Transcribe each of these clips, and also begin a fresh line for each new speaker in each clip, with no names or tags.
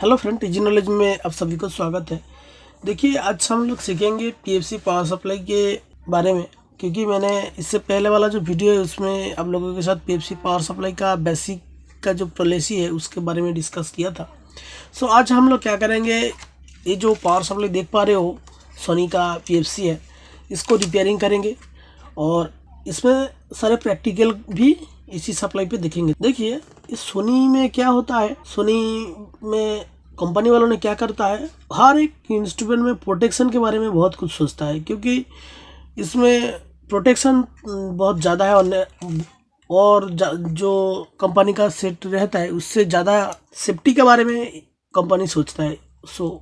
Hello friend, TG knowledge में आप सभी को स्वागत है। देखिए, आज हम लोग सीखेंगे पीएफसी पावर सप्लाई के बारे में, क्योंकि मैंने इससे पहले वाला जो वीडियो है उसमें आप लोगों के साथ पीएफसी पावर सप्लाई का बेसिक का जो पॉलिसी है उसके बारे में डिस्कस किया था। सो आज हम लोग क्या करेंगे, ये जो पावर सप्लाई देख पा रहे हो सोनी का पीएफसी है, इसको रिपेयरिंग करेंगे और इसमें सारे प्रैक्टिकल भी इसी सप्लाई पे देखेंगे। देखिए, इस सोनी में क्या होता है, सोनी में कंपनी वालों ने क्या करता है, हर एक इंस्ट्रूमेंट में प्रोटेक्शन के बारे में बहुत कुछ सोचता है, क्योंकि इसमें प्रोटेक्शन बहुत ज़्यादा है और जो कंपनी का सेट रहता है उससे ज़्यादा सेफ्टी के बारे में कंपनी सोचता है। सो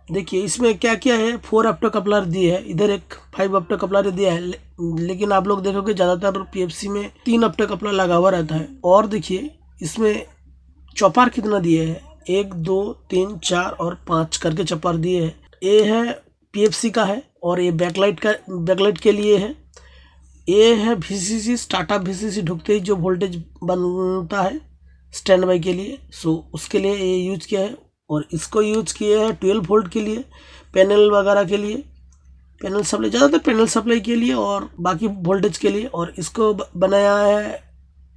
देखिए, इसमें क्या क्या है, 4 ऑप्टो कपलर दिए है, इधर एक 5 ऑप्टो कपलर दिया है, लेकिन आप लोग देखोगे ज़्यादातर पीएफसी में 3 ऑप्टो कपलर लगा हुआ रहता है। और देखिए इसमें चॉपर कितना दिए है, 1 2 3 4 और 5 करके चॉपर दिए है। ये है पीएफसी का है और ये बैकलाइट के लिए है। ये है वीसीसी, स्टार्टअप वीसीसी ढुकते ही जो वोल्टेज बनता है स्टैंड बाई के लिए, सो उसके लिए ये यूज किया है। और इसको यूज किए हैं 12 वोल्ट के लिए, पैनल वगैरह के लिए, पैनल सप्लाई, ज़्यादातर पैनल सप्लाई के लिए और बाकी वोल्टेज के लिए। और इसको बनाया है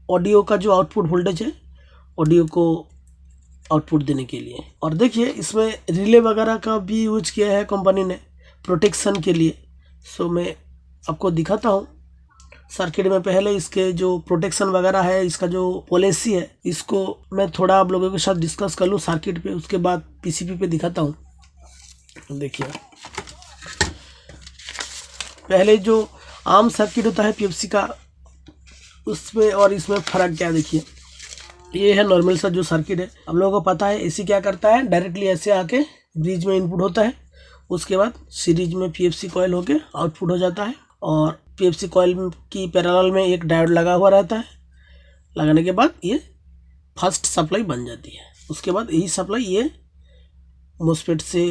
ऑडियो का जो आउटपुट वोल्टेज है, ऑडियो को आउटपुट देने के लिए। और देखिए इसमें रिले वगैरह का भी यूज किया है कंपनी ने प्रोटेक्शन के लिए। सो मैं आपको दिखाता हूँ सर्किट में। पहले इसके जो प्रोटेक्शन वगैरह है, इसका जो पॉलिसी है, इसको मैं थोड़ा आप लोगों के साथ डिस्कस कर लूँ सर्किट पे, उसके बाद पीसीबी पे दिखाता हूँ। देखिए, पहले जो आम सर्किट होता है पीएफसी का, उसमें और इसमें फ़र्क क्या है। देखिए, ये है नॉर्मल सा जो सर्किट है। हम लोगों को पता है एसी क्या करता है, डायरेक्टली ऐसे आके ब्रिज में इनपुट होता है, उसके बाद सीरीज में पीएफसी कॉइल होके आउटपुट हो जाता है। और पीएफसी कॉइल की पैरेलल में एक डायोड लगा हुआ रहता है। लगाने के बाद ये फर्स्ट सप्लाई बन जाती है। उसके बाद यही सप्लाई ये मोसफेट से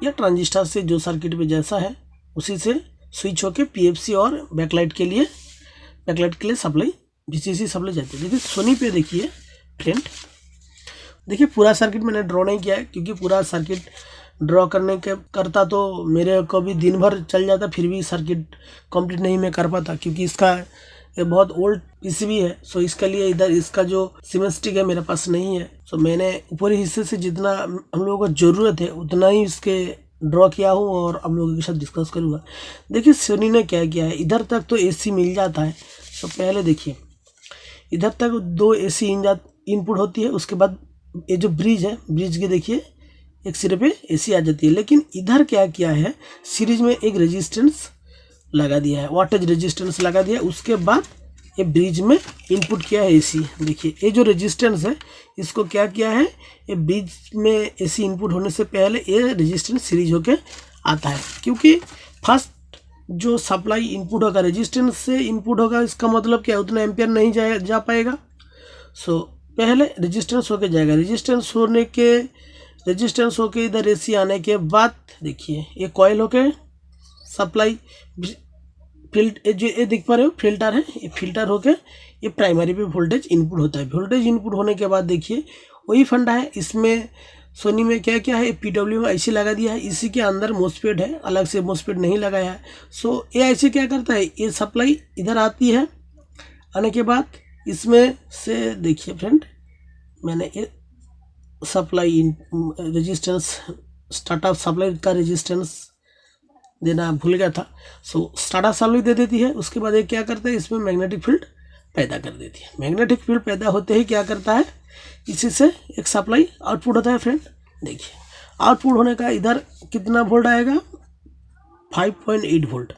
या ट्रांजिस्टर से, जो सर्किट में जैसा है उसी से स्विच होके पीएफसी और बैकलाइट के लिए सप्लाई, वीसीसी सप्लाई जाती है। देखिए सोनी पे देखिए फ्रेंड, देखिए पूरा सर्किट मैंने ड्रॉ नहीं किया है, क्योंकि पूरा सर्किट ड्रॉ करता तो मेरे को भी दिन भर चल जाता, फिर भी सर्किट कंप्लीट नहीं मैं कर पाता, क्योंकि इसका ये बहुत ओल्ड पीसीबी है। सो इसके लिए इधर इसका जो सिमेस्टिक है मेरे पास नहीं है। सो मैंने ऊपरी हिस्से से जितना हम लोगों को ज़रूरत है उतना ही इसके ड्रॉ किया हूँ और आप लोगों के साथ डिस्कस करूँगा। देखिए सोनी ने क्या किया है, इधर तक तो एसी मिल जाता है। तो पहले देखिए, इधर तक 2 एसी इनपुट होती है, उसके बाद ये जो ब्रिज है, ब्रिज के देखिए एक सिरे पे एसी आ जाती है। लेकिन इधर क्या किया है, सीरीज में एक रेजिस्टेंस लगा दिया है, वाटेज रेजिस्टेंस लगा दिया है। उसके बाद ये ब्रिज में इनपुट किया है एसी। देखिए ये जो रेजिस्टेंस है, इसको क्या किया है, ये ब्रिज में एसी इनपुट होने से पहले ये रेजिस्टेंस सीरीज होके आता है, क्योंकि फर्स्ट जो सप्लाई इनपुट होगा रेजिस्टेंस से इनपुट होगा, इसका मतलब क्या, उतना एम्पियर नहीं जा पाएगा। सो पहले रेजिस्टेंस होके जाएगा, रेजिस्टेंस होके इधर एसी आने के बाद देखिए ये कॉइल होके सप्लाई जो ये देख पा रहे हो फिल्टर है, ये फिल्टर होके ये प्राइमरी पे वोल्टेज इनपुट होता है। वोल्टेज इनपुट होने के बाद देखिए वही फंडा है। इसमें सोनी में क्या क्या है, पीडब्ल्यू में आईसी लगा दिया है, इसी के अंदर मोसफेट है, अलग से मोसफेट नहीं लगाया है। सो ये आईसी क्या करता है, ये सप्लाई इधर आती है, आने के बाद इसमें से देखिए फ्रेंड, मैंने ये सप्लाई रेजिस्टेंस, स्टार्टअप सप्लाई का रेजिस्टेंस देना भूल गया था। सो स्टार्टअप सप्लाई दे देती है। उसके बाद ये क्या करता है, इसमें मैग्नेटिक फील्ड पैदा कर देती है। मैग्नेटिक फील्ड पैदा होते ही क्या करता है, इसी से एक सप्लाई आउटपुट होता है फ्रेंड। देखिए आउटपुट होने का इधर कितना वोल्ट आएगा, 5.8 वोल्ट।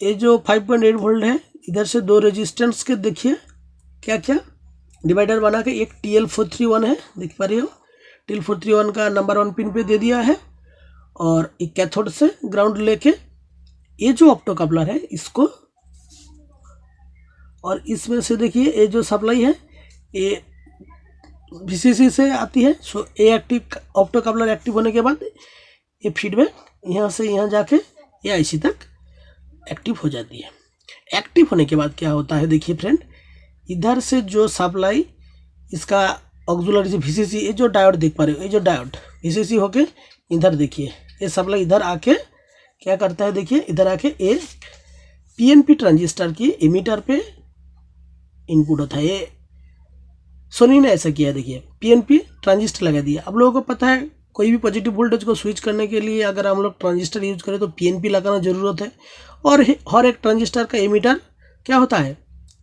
ये जो 5.8 वोल्ट है, इधर से 2 रेजिस्टेंस के देखिए क्या क्या डिवाइडर बना के, एक TL431 है, देख पा रही हो, TL431 का नंबर 1 पिन पे दे दिया है। और एक कैथोड से ग्राउंड लेके ये जो ऑप्टो कपलर है इसको, और इसमें से देखिए ये जो सप्लाई है ये वीसीसी से आती है। सो ये एक्टिव ऑप्टो कपलर एक्टिव होने के बाद ये फीडबैक यहाँ से यहाँ जाके ये आईसी तक एक्टिव हो जाती है। एक्टिव होने के बाद क्या होता है, देखिए फ्रेंड, इधर से जो सप्लाई इसका ऑक्सिलरी से VCC, ये जो डायोड देख पा रहे हो, ये जो डायोड VCC होके इधर देखिए ये सप्लाई इधर आके क्या करता है, देखिए इधर आके ये PNP ट्रांजिस्टर की एमीटर पे इनपुट होता है। ये सोनी ने ऐसा किया है, देखिए PNP ट्रांजिस्टर लगा दिया। अब लोगों को पता है कोई भी पॉजिटिव वोल्टेज को स्विच करने के लिए अगर हम लोग ट्रांजिस्टर यूज करें तो PNP लगाना जरूरत है। और हर एक ट्रांजिस्टर का एमीटर क्या होता है,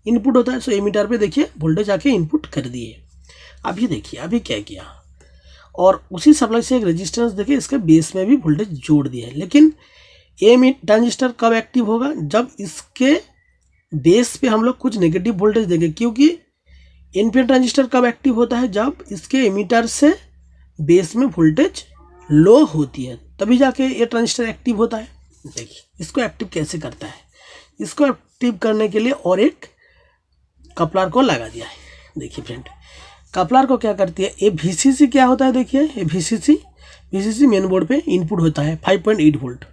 इनपुट होता है। सो एमीटर पे देखिए वोल्टेज आके इनपुट कर दिए। अभी देखिए अभी क्या किया, और उसी सप्लाई से एक रेजिस्टेंस देखिए इसके बेस में भी वोल्टेज जोड़ दिया है। लेकिन ये ट्रांजिस्टर कब एक्टिव होगा, जब इसके बेस पे हम लोग कुछ नेगेटिव वोल्टेज देंगे। क्योंकि NPN ट्रांजिस्टर कब एक्टिव होता है, जब इसके एमीटर से बेस में वोल्टेज लो होती है, तभी जाके ये ट्रांजिस्टर एक्टिव होता है। देखिए इसको एक्टिव कैसे करता है, इसको एक्टिव करने के लिए और एक कपलर को लगा दिया है। देखिए फ्रेंड, कपलर को क्या करती है, ये VCC क्या होता है, देखिए ये VCC मेन बोर्ड पे इनपुट होता है 5.8 वोल्ट,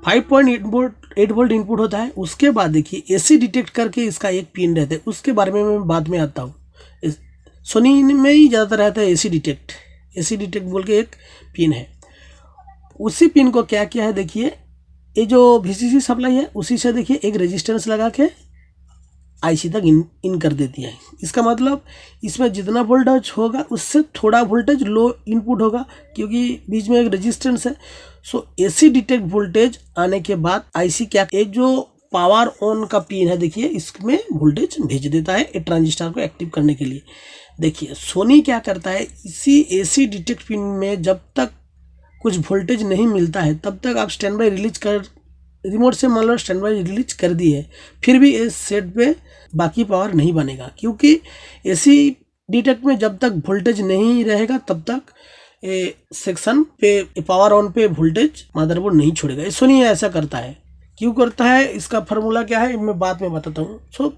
5.8 वोल्ट इनपुट होता है। उसके बाद देखिए AC डिटेक्ट करके इसका एक पिन रहता है, उसके बारे में मैं बाद में आता हूँ। सोनी में ही ज़्यादातर रहता है AC डिटेक्ट बोल के एक पिन है। उसी पिन को क्या किया है, देखिए ये जो VCC सप्लाई है उसी से देखिए एक रेजिस्टेंस लगा के IC तक इन कर देती है। इसका मतलब इसमें जितना वोल्टेज होगा उससे थोड़ा वोल्टेज लो इनपुट होगा, क्योंकि बीच में एक रेजिस्टेंस है। सो AC डिटेक्ट वोल्टेज आने के बाद IC क्या, ये जो पावर ऑन का पिन है देखिए इसमें वोल्टेज भेज देता है ये ट्रांजिस्टर को एक्टिव करने के लिए। देखिए सोनी क्या करता है, इसी AC डिटेक्ट पिन में जब तक कुछ वोल्टेज नहीं मिलता है तब तक आप स्टैंड बाय रिलीज कर, रिमोट से मान लो स्टैंड बाय रिलीज कर दिए, फिर भी इस सेट पे बाकी पावर नहीं बनेगा। क्योंकि AC डिटेक्ट में जब तक वोल्टेज नहीं रहेगा तब तक ये सेक्शन पे पावर ऑन पे वोल्टेज मदरबोर्ड नहीं छोड़ेगा। ये सोनी ऐसा करता है। क्यों करता है, इसका फार्मूला क्या है मैं बाद में बताता हूँ। सो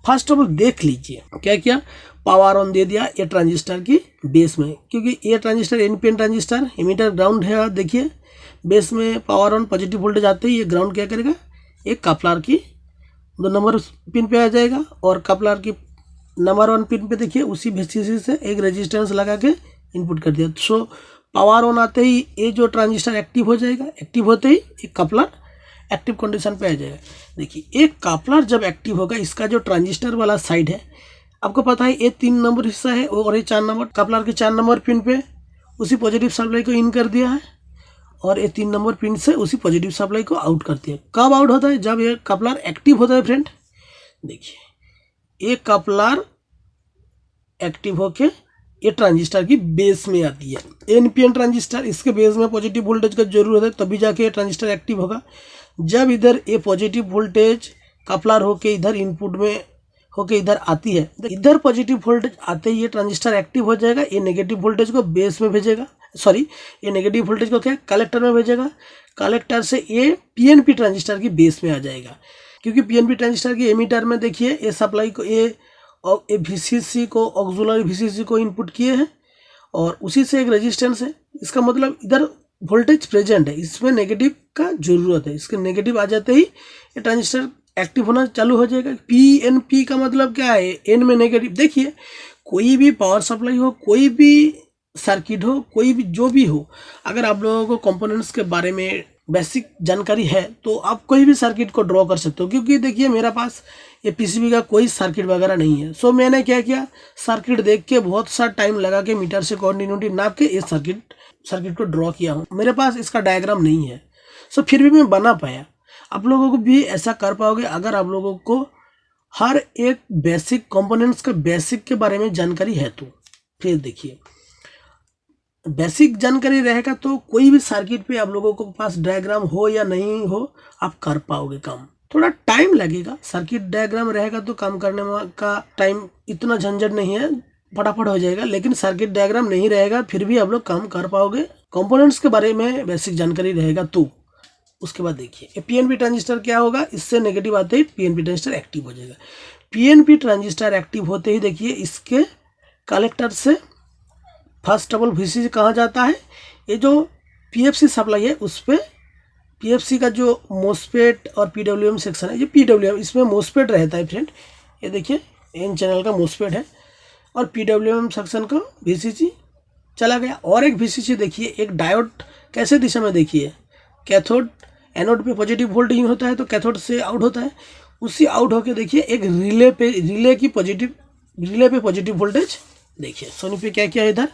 फर्स्ट ऑफ ऑल देख लीजिए क्या किया, पावर ऑन दे दिया ये ट्रांजिस्टर की बेस में, क्योंकि ये transistor NPN transistor emitter ground है। देखिए बेस में पावर ऑन पॉजिटिव वोल्टेज आते ही ये ग्राउंड क्या करेगा, एक कपलर की 2 नंबर पिन पे आ जाएगा, और कपलर की नंबर 1 पिन पे देखिए उसी VCC से एक रेजिस्टेंस लगा के इनपुट कर दिया। सो पावर ऑन आते ही ये जो ट्रांजिस्टर एक्टिव हो जाएगा, एक्टिव होते ही एक कपलर एक्टिव कंडीशन पे आ जाएगा। देखिए एक कपलर जब एक्टिव होगा, इसका जो ट्रांजिस्टर वाला साइड है आपको पता है ये 3 नंबर हिस्सा है, और ये 4 नंबर कपलर के 4 नंबर पिन पे उसी पॉजिटिव सप्लाई को इन कर दिया है, और ये 3 नंबर पिन से उसी पॉजिटिव सप्लाई को आउट करती है। कब आउट होता है, जब ये कपलर एक्टिव होता है फ्रेंड। देखिए ये कपलर एक्टिव होके ये ट्रांजिस्टर की बेस में आती है। NPN ट्रांजिस्टर, इसके बेस में पॉजिटिव वोल्टेज का जरूरत है तभी जाके ये ट्रांजिस्टर एक्टिव होगा। जब इधर ये पॉजिटिव वोल्टेज कपलर होके इधर इनपुट में होके इधर आती है, तो इधर पॉजिटिव वोल्टेज आते ही ये ट्रांजिस्टर एक्टिव हो जाएगा। ये नेगेटिव वोल्टेज को बेस में भेजेगा, सॉरी ये नेगेटिव वोल्टेज को क्या कलेक्टर में भेजेगा, कलेक्टर से ये PNP ट्रांजिस्टर की बेस में आ जाएगा। क्योंकि PNP ट्रांजिस्टर की एमीटर में देखिए ये सप्लाई को ये VCC को ऑक्सिलरी VCC को इनपुट किए हैं, और उसी से एक रेजिस्टेंस है। इसका मतलब इधर वोल्टेज प्रेजेंट है, इसमें नेगेटिव का जरूरत है। इसके नेगेटिव आ जाते ही ये ट्रांजिस्टर एक्टिव होना चालू हो जाएगा। PNP का मतलब क्या है, N में नेगेटिव। देखिए कोई भी पावर सप्लाई हो, कोई भी सर्किट हो, कोई भी जो भी हो, अगर आप लोगों को कंपोनेंट्स के बारे में बेसिक जानकारी है तो आप कोई भी सर्किट को ड्रॉ कर सकते हो। क्योंकि देखिए मेरा पास ये PCB का कोई सर्किट वगैरह नहीं है। सो मैंने क्या किया, सर्किट देख के बहुत सा टाइम लगा के मीटर से कॉन्टिन्यूटी नाप के इस सर्किट को ड्रॉ किया हूँ। मेरे पास इसका डायग्राम नहीं है, सो फिर भी मैं बना पाया। आप लोगों को भी ऐसा कर पाओगे अगर आप लोगों को हर एक बेसिक कंपोनेंट्स का बेसिक के बारे में जानकारी है तो। फिर देखिए बेसिक जानकारी रहेगा तो कोई भी सर्किट पे आप लोगों को पास डायग्राम हो या नहीं हो आप कर पाओगे काम। थोड़ा टाइम लगेगा, सर्किट डायग्राम रहेगा तो काम करने का टाइम इतना झंझट नहीं है, फटाफट हो जाएगा। लेकिन सर्किट डायग्राम नहीं रहेगा फिर भी आप लोग काम कर पाओगे, कंपोनेंट्स के बारे में बेसिक जानकारी रहेगा तो। उसके बाद देखिए PNP ट्रांजिस्टर क्या होगा, इससे नेगेटिव आते ही PNP ट्रांजिस्टर एक्टिव हो जाएगा। PNP ट्रांजिस्टर एक्टिव होते ही देखिए इसके कलेक्टर से फर्स्ट ऑफ ऑल VCC कहाँ जाता है, ये जो PFC सप्लाई है उस पर PFC का जो मोस्फेट और PWM सेक्शन है, ये PWM इसमें मोस्फेट रहता है फ्रेंड। ये देखिए N चैनल का मोस्फेट है, और PWM सेक्शन का VCC चला गया। और एक VCC देखिए, एक डायोड कैसे दिशा में देखिए, कैथोड एनोड पे पॉजिटिव वोल्टेज इन होता है तो कैथोड से आउट होता है, उसी आउट होके देखिए एक रिले पे पॉजिटिव वोल्टेज देखिए। सोनी पे क्या किया इधर,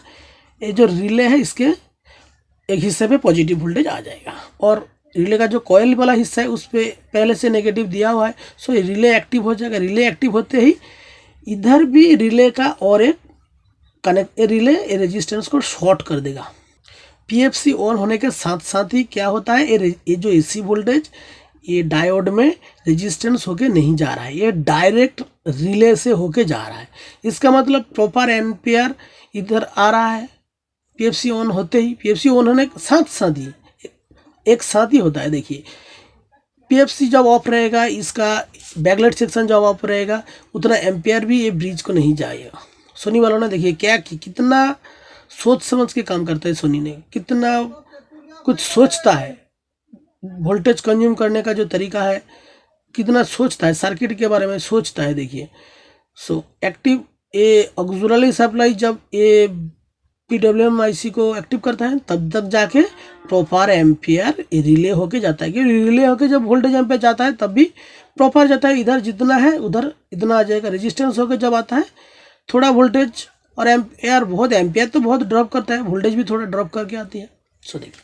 ये जो रिले है इसके एक हिस्से पे पॉजिटिव वोल्टेज आ जाएगा और रिले का जो कॉयल वाला हिस्सा है उस पर पहले से नेगेटिव दिया हुआ है, सो ये रिले एक्टिव हो जाएगा। रिले एक्टिव होते ही इधर भी रिले का और एक कनेक्ट रिले रेजिस्टेंस को शॉर्ट कर देगा। PFC ऑन होने के साथ साथ ही क्या होता है, ये जो AC वोल्टेज ये डायोड में रेजिस्टेंस होके नहीं जा रहा है, ये डायरेक्ट रिले से होके जा रहा है। इसका मतलब प्रॉपर एम्पियर इधर आ रहा है PFC ऑन होते ही। PFC ऑन होने के साथ साथ ही एक साथ ही होता है। देखिए PFC जब ऑफ रहेगा, इसका बैकलाइट सेक्शन जब ऑफ रहेगा, उतना एम्पियर भी ये ब्रिज को नहीं जाएगा। सोनी वालों ने देखिए क्या कितना सोच समझ के काम करता है, सोनी ने कितना कुछ सोचता है, वोल्टेज कंज्यूम करने का जो तरीका है कितना सोचता है, सर्किट के बारे में सोचता है। देखिए सो एक्टिव ये ऑक्सिलरी सप्लाई जब ये PWM IC को एक्टिव करता है तब तक जाके प्रॉपर एम्पियर रिले होके जाता है, क्योंकि रिले होके जब वोल्टेज एम्पियर जाता है तब भी प्रॉपर जाता है, इधर जितना है उधर इतना आ जाएगा। रेजिस्टेंस होके जब आता है थोड़ा वोल्टेज और एम्पियर तो बहुत ड्रॉप करता है, वोल्टेज भी थोड़ा ड्रॉप करके आती है। सो देखिए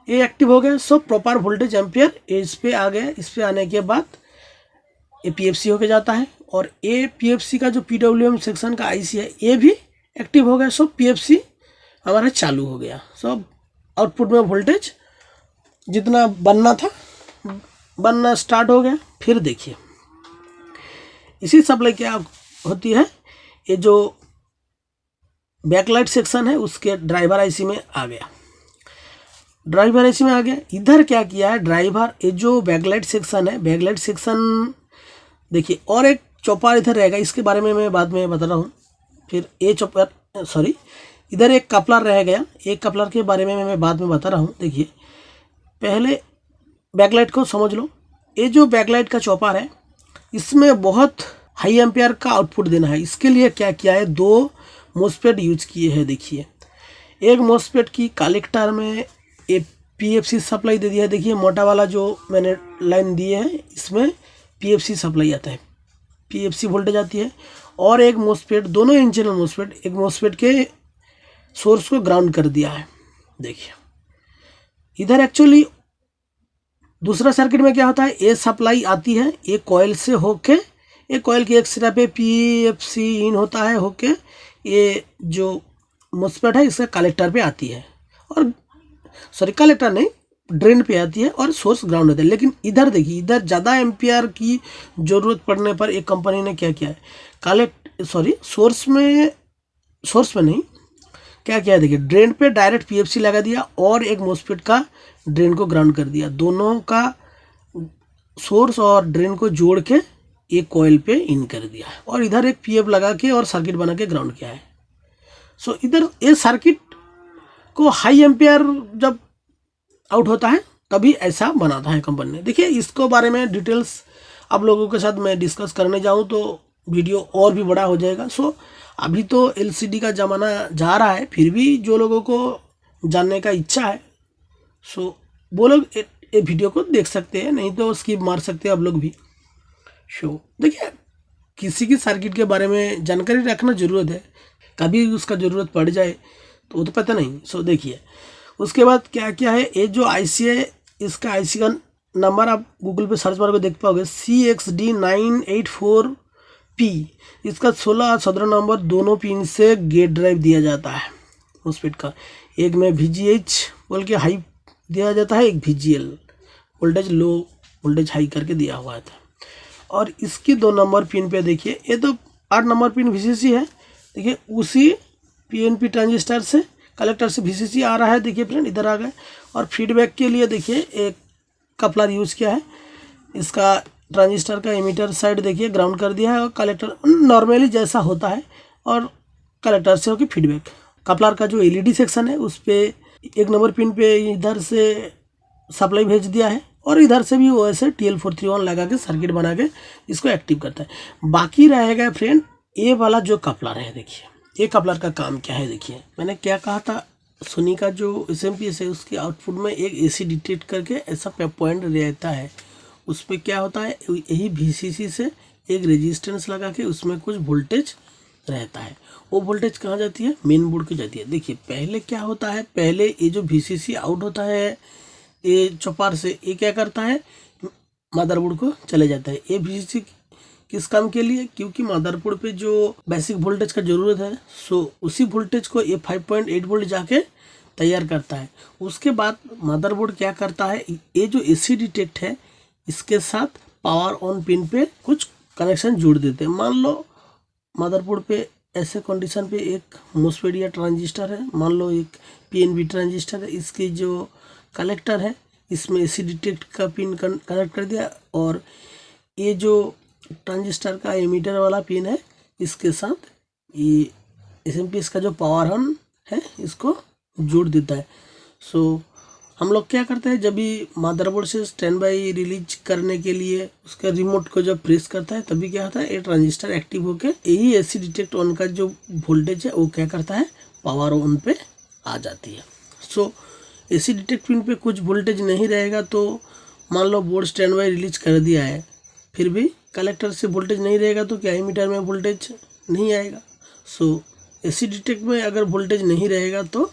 ये एक्टिव हो गया, सो प्रॉपर वोल्टेज एम्पियर इस पे आ गया। इस पे आने के बाद ये PFC होके जाता है और ये PFC का जो PWM सेक्शन का IC है ये भी एक्टिव हो गया। सो PFC हमारा चालू हो गया। सो आउटपुट में वोल्टेज जितना बनना स्टार्ट हो गया। फिर देखिए इसी सप्लाई क्या होती है, ये जो बैकलाइट सेक्शन है उसके ड्राइवर IC में आ गया। इधर क्या किया है ड्राइवर, ये जो बैकलाइट सेक्शन है, बैकलाइट सेक्शन देखिए और एक चॉपर इधर रहेगा, इसके बारे में मैं बाद में बता रहा हूँ। फिर ये चॉपर इधर एक कपलर रह गया, एक कपलर के बारे में मैं बाद में बता रहा हूँ। देखिए पहले बैकलाइट को समझ लो। ये जो बैकलाइट का चॉपर है इसमें बहुत हाई एम्पियर का आउटपुट देना है, इसके लिए क्या किया है, 2 मोस्फेट यूज किए हैं। देखिए एक मोस्फेट की कलेक्टर में ये PFC सप्लाई दे दिया है। देखिए मोटा वाला जो मैंने लाइन दिए है इसमें PFC सप्लाई आता है, PFC वोल्टेज आती है। और एक मोस्फेट, दोनों इंचेनल मोस्फेट, एक मोस्फेट के सोर्स को ग्राउंड कर दिया है। देखिए इधर एक्चुअली दूसरा सर्किट में क्या होता है, ये सप्लाई आती है ये कॉयल से होके, ये कॉयल के एक सिरा पे PFC इन होता है होके ये जो मोस्फेट है इसका कलेक्टर पे आती है, और कलेक्टर नहीं ड्रेन पे आती है और सोर्स ग्राउंड होता है। लेकिन इधर देखिए, इधर ज़्यादा एम्पियर की ज़रूरत पड़ने पर एक कंपनी ने क्या किया है, सोर्स में नहीं क्या किया है, देखिए ड्रेन पे डायरेक्ट PFC लगा दिया और एक मोस्फेट का ड्रेन को ग्राउंड कर दिया। दोनों का सोर्स और ड्रेन को जोड़ के एक कॉइल पे इन कर दिया है और इधर एक PF लगा के और सर्किट बना के ग्राउंड किया है। सो इधर ये सर्किट को हाई एम्पियर जब आउट होता है तभी ऐसा बनाता है कंपनी ने। देखिए इसको बारे में डिटेल्स आप लोगों के साथ मैं डिस्कस करने जाऊँ तो वीडियो और भी बड़ा हो जाएगा। सो अभी तो LCD का ज़माना जा रहा है, फिर भी जो लोगों को जानने का इच्छा है सो वो लोग ये वीडियो को देख सकते हैं, नहीं तो स्किप मार सकते हैं आप लोग भी। देखिए किसी की सर्किट के बारे में जानकारी रखना ज़रूरत है, कभी उसका ज़रूरत पड़ जाए तो वो तो पता नहीं। सो देखिए उसके बाद क्या क्या है, ये जो IC है इसका IC का नंबर आप गूगल पे सर्च मार के देख पाओगे, CXD984P। इसका 16 और 17 नंबर दोनों पिन से गेट ड्राइव दिया जाता है मोस्फेट का। एक में VGH बोल के हाई दिया जाता है, एक VGL voltage low voltage high करके दिया हुआ था। और इसकी 2 नंबर पिन पे देखिए, ये तो 8 नंबर पिन VCC है। देखिए उसी PNP ट्रांजिस्टर से कलेक्टर से VCC आ रहा है। देखिए फ्रेंड इधर आ गए। और फीडबैक के लिए देखिए एक कपलर यूज़ किया है, इसका ट्रांजिस्टर का एमीटर साइड देखिए ग्राउंड कर दिया है और कलेक्टर नॉर्मली जैसा होता है और कलेक्टर से होकर फीडबैक। कपलर का जो LED सेक्शन है उस पर 1 नंबर पिन पे इधर से सप्लाई भेज दिया है और इधर से भी वो ऐसे TL431 लगा के सर्किट बना के इसको एक्टिव करता है। बाकी रहेगा फ्रेंड ये वाला जो कपलर है, देखिए ये कपलर का काम क्या है। देखिए मैंने क्या कहा था, सोनी का जो एसएमपीएस है उसके आउटपुट में एक एसी डिटेक्ट करके ऐसा पॉइंट रहता है, उस पर क्या होता है, यही वीसीसी से एक रेजिस्टेंस लगा के उसमें कुछ वोल्टेज रहता है। वो वोल्टेज कहाँ जाती है, मेन बोर्ड की जाती है। देखिए पहले क्या होता है, पहले ये जो वीसीसी आउट होता है ये चौपार से, ये क्या करता है, मदरबोर्ड को चले जाता है। ये वीसीसी किस काम के लिए, क्योंकि मदरबोर्ड पे जो बेसिक वोल्टेज का ज़रूरत है, सो उसी वोल्टेज को ये 5.8 वोल्ट जाके तैयार करता है। उसके बाद मदरबोर्ड क्या करता है, ये जो एसी डिटेक्ट है इसके साथ पावर ऑन पिन पे कुछ कनेक्शन जोड़ देते हैं। मान लो मदरबोर्ड पे ऐसे कंडीशन पे एक मोस्फेट या ट्रांजिस्टर है, मान लो एक पीएनबी ट्रांजिस्टर है, इसकी जो कलेक्टर है इसमें एसी डिटेक्ट का पिन कनेक्ट कर दिया, और ये जो ट्रांजिस्टर का एमीटर वाला पिन है इसके साथ ये एसएमपीएस का जो पावर ऑन है इसको जोड़ देता है। सो हम लोग क्या करते हैं, जब भी मदरबोर्ड से स्टैंड बाई रिलीज करने के लिए उसका रिमोट को जब प्रेस करता है तभी क्या होता है, ये ट्रांजिस्टर एक्टिव होकर यही एसी डिटेक्ट ऑन का जो वोल्टेज है वो क्या करता है, पावर ऑन पे आ जाती है। सो एसी डिटेक्ट पिन पे कुछ वोल्टेज नहीं रहेगा तो मान लो बोर्ड स्टैंड बाई रिलीज कर दिया है, फिर भी कलेक्टर से वोल्टेज नहीं रहेगा तो क्या एमीटर में वोल्टेज नहीं आएगा। सो एसी डिटेक्ट में अगर वोल्टेज नहीं रहेगा तो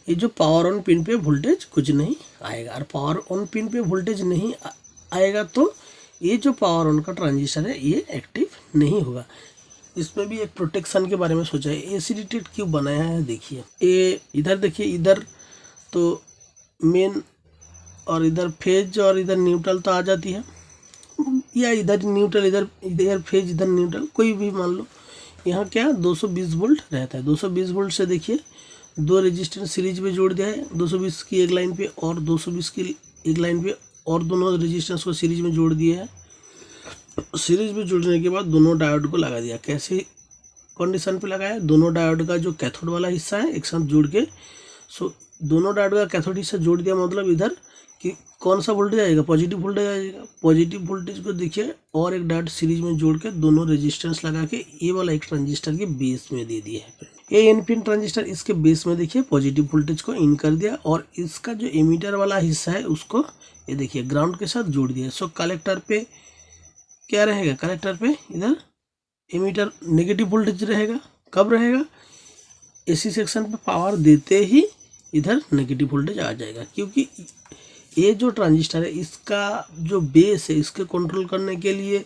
ये जो पावर ऑन पिन पे वोल्टेज कुछ नहीं आएगा, और पावर ऑन पिन पे वोल्टेज नहीं आएगा तो ये जो पावर ऑन का ट्रांजिस्टर है ये एक्टिव नहीं होगा। इसमें भी एक प्रोटेक्शन के बारे में सोचा है। एसी डिटेक्ट क्यों बनाया है, देखिए ये इधर देखिए, इधर तो मेन और इधर फेज और इधर न्यूट्रल तो आ जाती है, या इधर न्यूट्रल इधर फेज इधर न्यूट्रल, कोई भी मान लो। यहाँ क्या 220 वोल्ट रहता है, 220 वोल्ट से देखिए दो रेजिस्टेंस सीरीज में जोड़ दिया है, 220 की एक लाइन पे और 220 की एक लाइन पे, और दोनों रेजिस्टेंस को सीरीज में जोड़ दिया है। सीरीज में जोड़ने के बाद दोनों डायोड को लगा दिया। कैसे कंडीशन पे लगाया, दोनों डायोड का जो कैथोड वाला हिस्सा है एक साथ जोड़ के, सो दोनों डायोड का कैथोड हिस्सा जोड़ दिया, मतलब इधर कि कौन सा वोल्टेज आएगा, पॉजिटिव वोल्टेज आएगा। पॉजिटिव वोल्टेज को देखिए और एक डायोड सीरीज में जोड़ के दोनों रेजिस्टेंस लगा के ये वाला एक ट्रांजिस्टर के बेस में दे दिया है। ये एनपिन ट्रांजिस्टर इसके बेस में देखिए पॉजिटिव वोल्टेज को इन कर दिया, और इसका जो एमीटर वाला हिस्सा है उसको ये देखिए ग्राउंड के साथ जोड़ दिया। सो कलेक्टर पे क्या रहेगा, कलेक्टर पे इधर एमीटर नेगेटिव वोल्टेज रहेगा। कब रहेगा, एसी सेक्शन पे पावर देते ही इधर नेगेटिव वोल्टेज आ जाएगा, क्योंकि ये जो ट्रांजिस्टर है इसका जो बेस है इसके कंट्रोल करने के लिए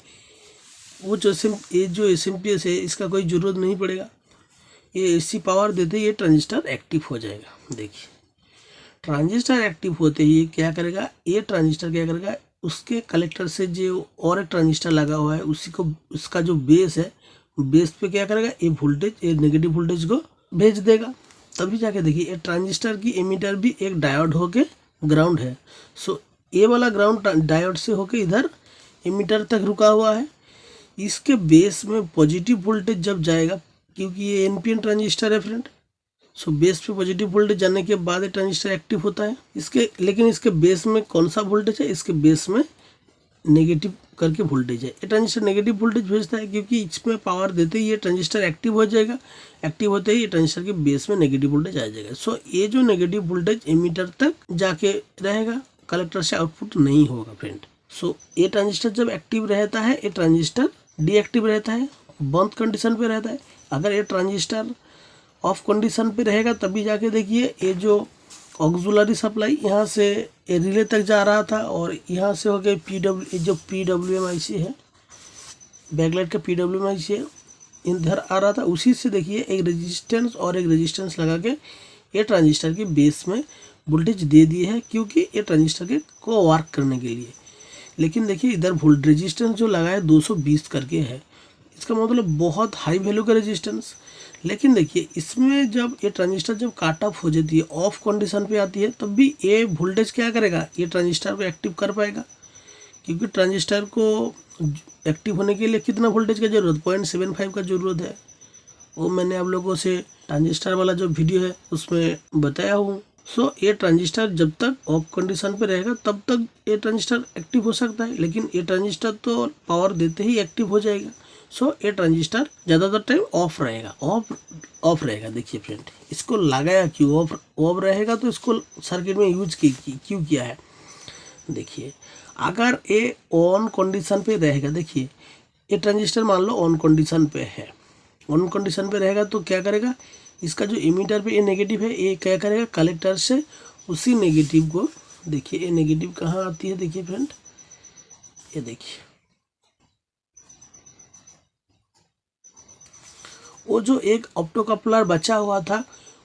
वो जो एसएमपीएस है इसका कोई ज़रूरत नहीं पड़ेगा। ये एसी पावर देते ही ये ट्रांजिस्टर एक्टिव हो जाएगा। देखिए ट्रांजिस्टर एक्टिव होते ही क्या करेगा, ये ट्रांजिस्टर क्या करेगा, उसके कलेक्टर से जो और एक ट्रांजिस्टर लगा हुआ है उसी को, उसका जो बेस है बेस पे क्या करेगा, ये वोल्टेज, ये नेगेटिव वोल्टेज को भेज देगा। तभी जाके देखिए ये ट्रांजिस्टर की एमीटर भी एक डायोड होके ग्राउंड है। सो ये वाला ग्राउंड डायोड से होके इधर एमीटर तक रुका हुआ है। इसके बेस में पॉजिटिव वोल्टेज जब जाएगा, क्योंकि ये एनपीएन ट्रांजिस्टर है फ्रेंड, सो बेस पे पॉजिटिव वोल्टेज जाने के बाद ये ट्रांजिस्टर एक्टिव होता है। लेकिन इसके बेस में कौन सा वोल्टेज है, इसके बेस में नेगेटिव करके वोल्टेज है। ये ट्रांजिस्टर नेगेटिव वोल्टेज भेजता है, क्योंकि इसमें पावर देते ही ये ट्रांजिस्टर एक्टिव हो जाएगा। एक्टिव होते ही ये ट्रांजिस्टर के बेस में नेगेटिव वोल्टेज आ जाएगा। सो ये जो नेगेटिव वोल्टेज एमीटर तक जाके रहेगा, कलेक्टर से आउटपुट नहीं होगा फ्रेंड। सो ये ट्रांजिस्टर जब एक्टिव रहता है, ये ट्रांजिस्टर डीएक्टिव रहता है, बंद कंडीशन पे रहता है। अगर ये ट्रांजिस्टर ऑफ कंडीशन पे रहेगा तभी जाके देखिए ये जो ऑक्सिलरी सप्लाई यहाँ से रिले तक जा रहा था, और यहाँ से हो गए जो PWM-IC है, बैकलाइट का PWM-IC है, इधर आ रहा था। उसी से देखिए एक रेजिस्टेंस और एक रेजिस्टेंस लगा के ये ट्रांजिस्टर के बेस में वोल्टेज दे दिए है, क्योंकि ये ट्रांजिस्टर के को वर्क करने के लिए। लेकिन देखिए इधर वोल्ट रेजिस्टेंस जो लगा है 220 करके है, इसका मतलब बहुत हाई वैल्यू का रेजिस्टेंस। लेकिन देखिए इसमें जब ये ट्रांजिस्टर जब काट ऑफ हो जाती है, ऑफ कंडीशन पे आती है, तब भी ये वोल्टेज क्या करेगा, ये ट्रांजिस्टर को एक्टिव कर पाएगा। क्योंकि ट्रांजिस्टर को एक्टिव होने के लिए कितना वोल्टेज का जरूरत, 0.75 का ज़रूरत है। वो मैंने आप लोगों से ट्रांजिस्टर वाला जो वीडियो है उसमें बताया हूँ। सो ये ट्रांजिस्टर जब तक ऑफ कंडीशन पे रहेगा तब तक ये ट्रांजिस्टर एक्टिव हो सकता है, लेकिन ये ट्रांजिस्टर तो पावर देते ही एक्टिव हो जाएगा। सो ये ट्रांजिस्टर ज़्यादातर टाइम ऑफ रहेगा, ऑफ रहेगा। देखिए फ्रेंड, इसको लगाया क्यों, ऑफ रहेगा तो इसको सर्किट में यूज क्यों किया है। देखिए अगर ये ऑन कंडीशन पे रहेगा, देखिए ये ट्रांजिस्टर मान लो ऑन कंडीशन पे है, ऑन कंडीशन पे रहेगा तो क्या करेगा, इसका जो इमीटर पे ये नेगेटिव है, ये क्या करेगा, कलेक्टर से उसी नेगेटिव को, देखिए ये नेगेटिव कहाँ आती है, देखिए फ्रेंड, ये देखिए वो जो एक ऑप्टो कपलर बचा हुआ था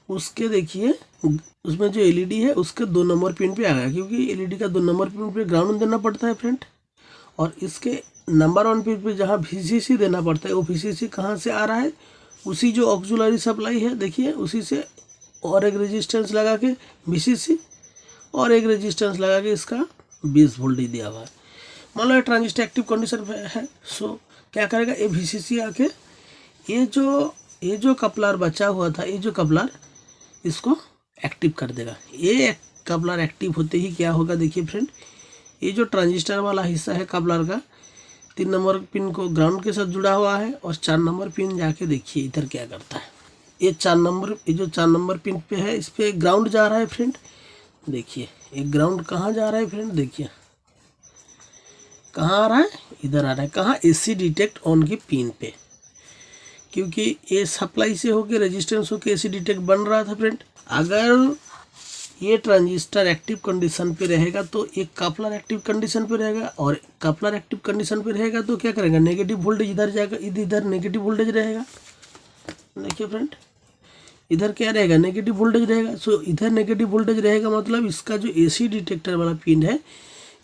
उसके, देखिए उसमें जो एलईडी है उसके 2 नंबर पिन पे आ गया, क्योंकि एलईडी का 2 नंबर पिन पे ग्राउंड देना पड़ता है फ्रेंड, और इसके नंबर 1 पिन पे जहाँ VCC देना पड़ता है वो VCC कहाँ से आ रहा है, उसी जो ऑक्सिलरी सप्लाई है, देखिए उसी से, और एक रेजिस्टेंस लगा के VCC और एक रेजिस्टेंस लगा के इसका 20 वोल्टेज दिया हुआ है। मान लो ट्रांजिस्टर एक्टिव कंडीशन पे है, सो क्या करेगा, ये VCC आके ये जो कपलर बचा हुआ था, ये जो कपलर इसको एक्टिव कर देगा। ये कपलर एक्टिव होते ही क्या होगा, देखिए फ्रेंड, ये जो ट्रांजिस्टर वाला हिस्सा है कपलर का, 3 नंबर पिन को ग्राउंड के साथ जुड़ा हुआ है, और 4 नंबर पिन जाके देखिए इधर क्या करता है, ये 4 नंबर पिन पे है, इस पे ग्राउंड जा रहा है फ्रेंड। देखिए ये ग्राउंड कहाँ जा रहा है फ्रेंड, देखिए कहाँ आ रहा है, इधर आ रहा है, कहाँ, AC डिटेक्ट ऑन की पिन पे, क्योंकि ये सप्लाई से होके रेजिस्टेंस होके AC डिटेक्ट बन रहा था फ्रेंड। अगर ये ट्रांजिस्टर एक्टिव कंडीशन पे रहेगा तो एक कपलर एक्टिव कंडीशन पे रहेगा, और कपलर एक्टिव कंडीशन पे रहेगा तो क्या करेगा, नेगेटिव वोल्टेज इधर जाएगा, इधर नेगेटिव वोल्टेज रहेगा। देखिए फ्रेंड, इधर क्या रहेगा, नेगेटिव वोल्टेज रहेगा। सो इधर नेगेटिव वोल्टेज रहेगा, मतलब इसका जो AC डिटेक्टर वाला पिन है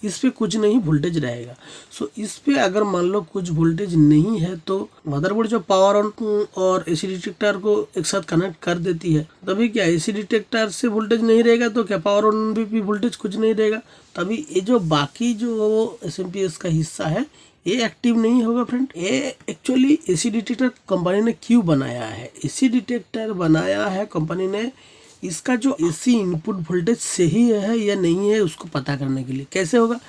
इस पे कुछ नहीं वोल्टेज रहेगा। सो इस पे अगर मान लो कुछ वोल्टेज नहीं है तो मदरबोर्ड जो पावर ऑन और AC डिटेक्टर को एक साथ कनेक्ट कर देती है, तभी क्या AC डिटेक्टर से वोल्टेज नहीं रहेगा तो क्या पावर ऑन भी वोल्टेज कुछ नहीं रहेगा, तभी ये जो बाकी जो SMPS का हिस्सा है ये एक्टिव नहीं होगा फ्रेंड। ये एक्चुअली AC डिटेक्टर कंपनी ने क्यों बनाया है, AC डिटेक्टर बनाया है कंपनी ने इसका जो AC इनपुट वोल्टेज सही है या नहीं है उसको पता करने के लिए। कैसे होगा,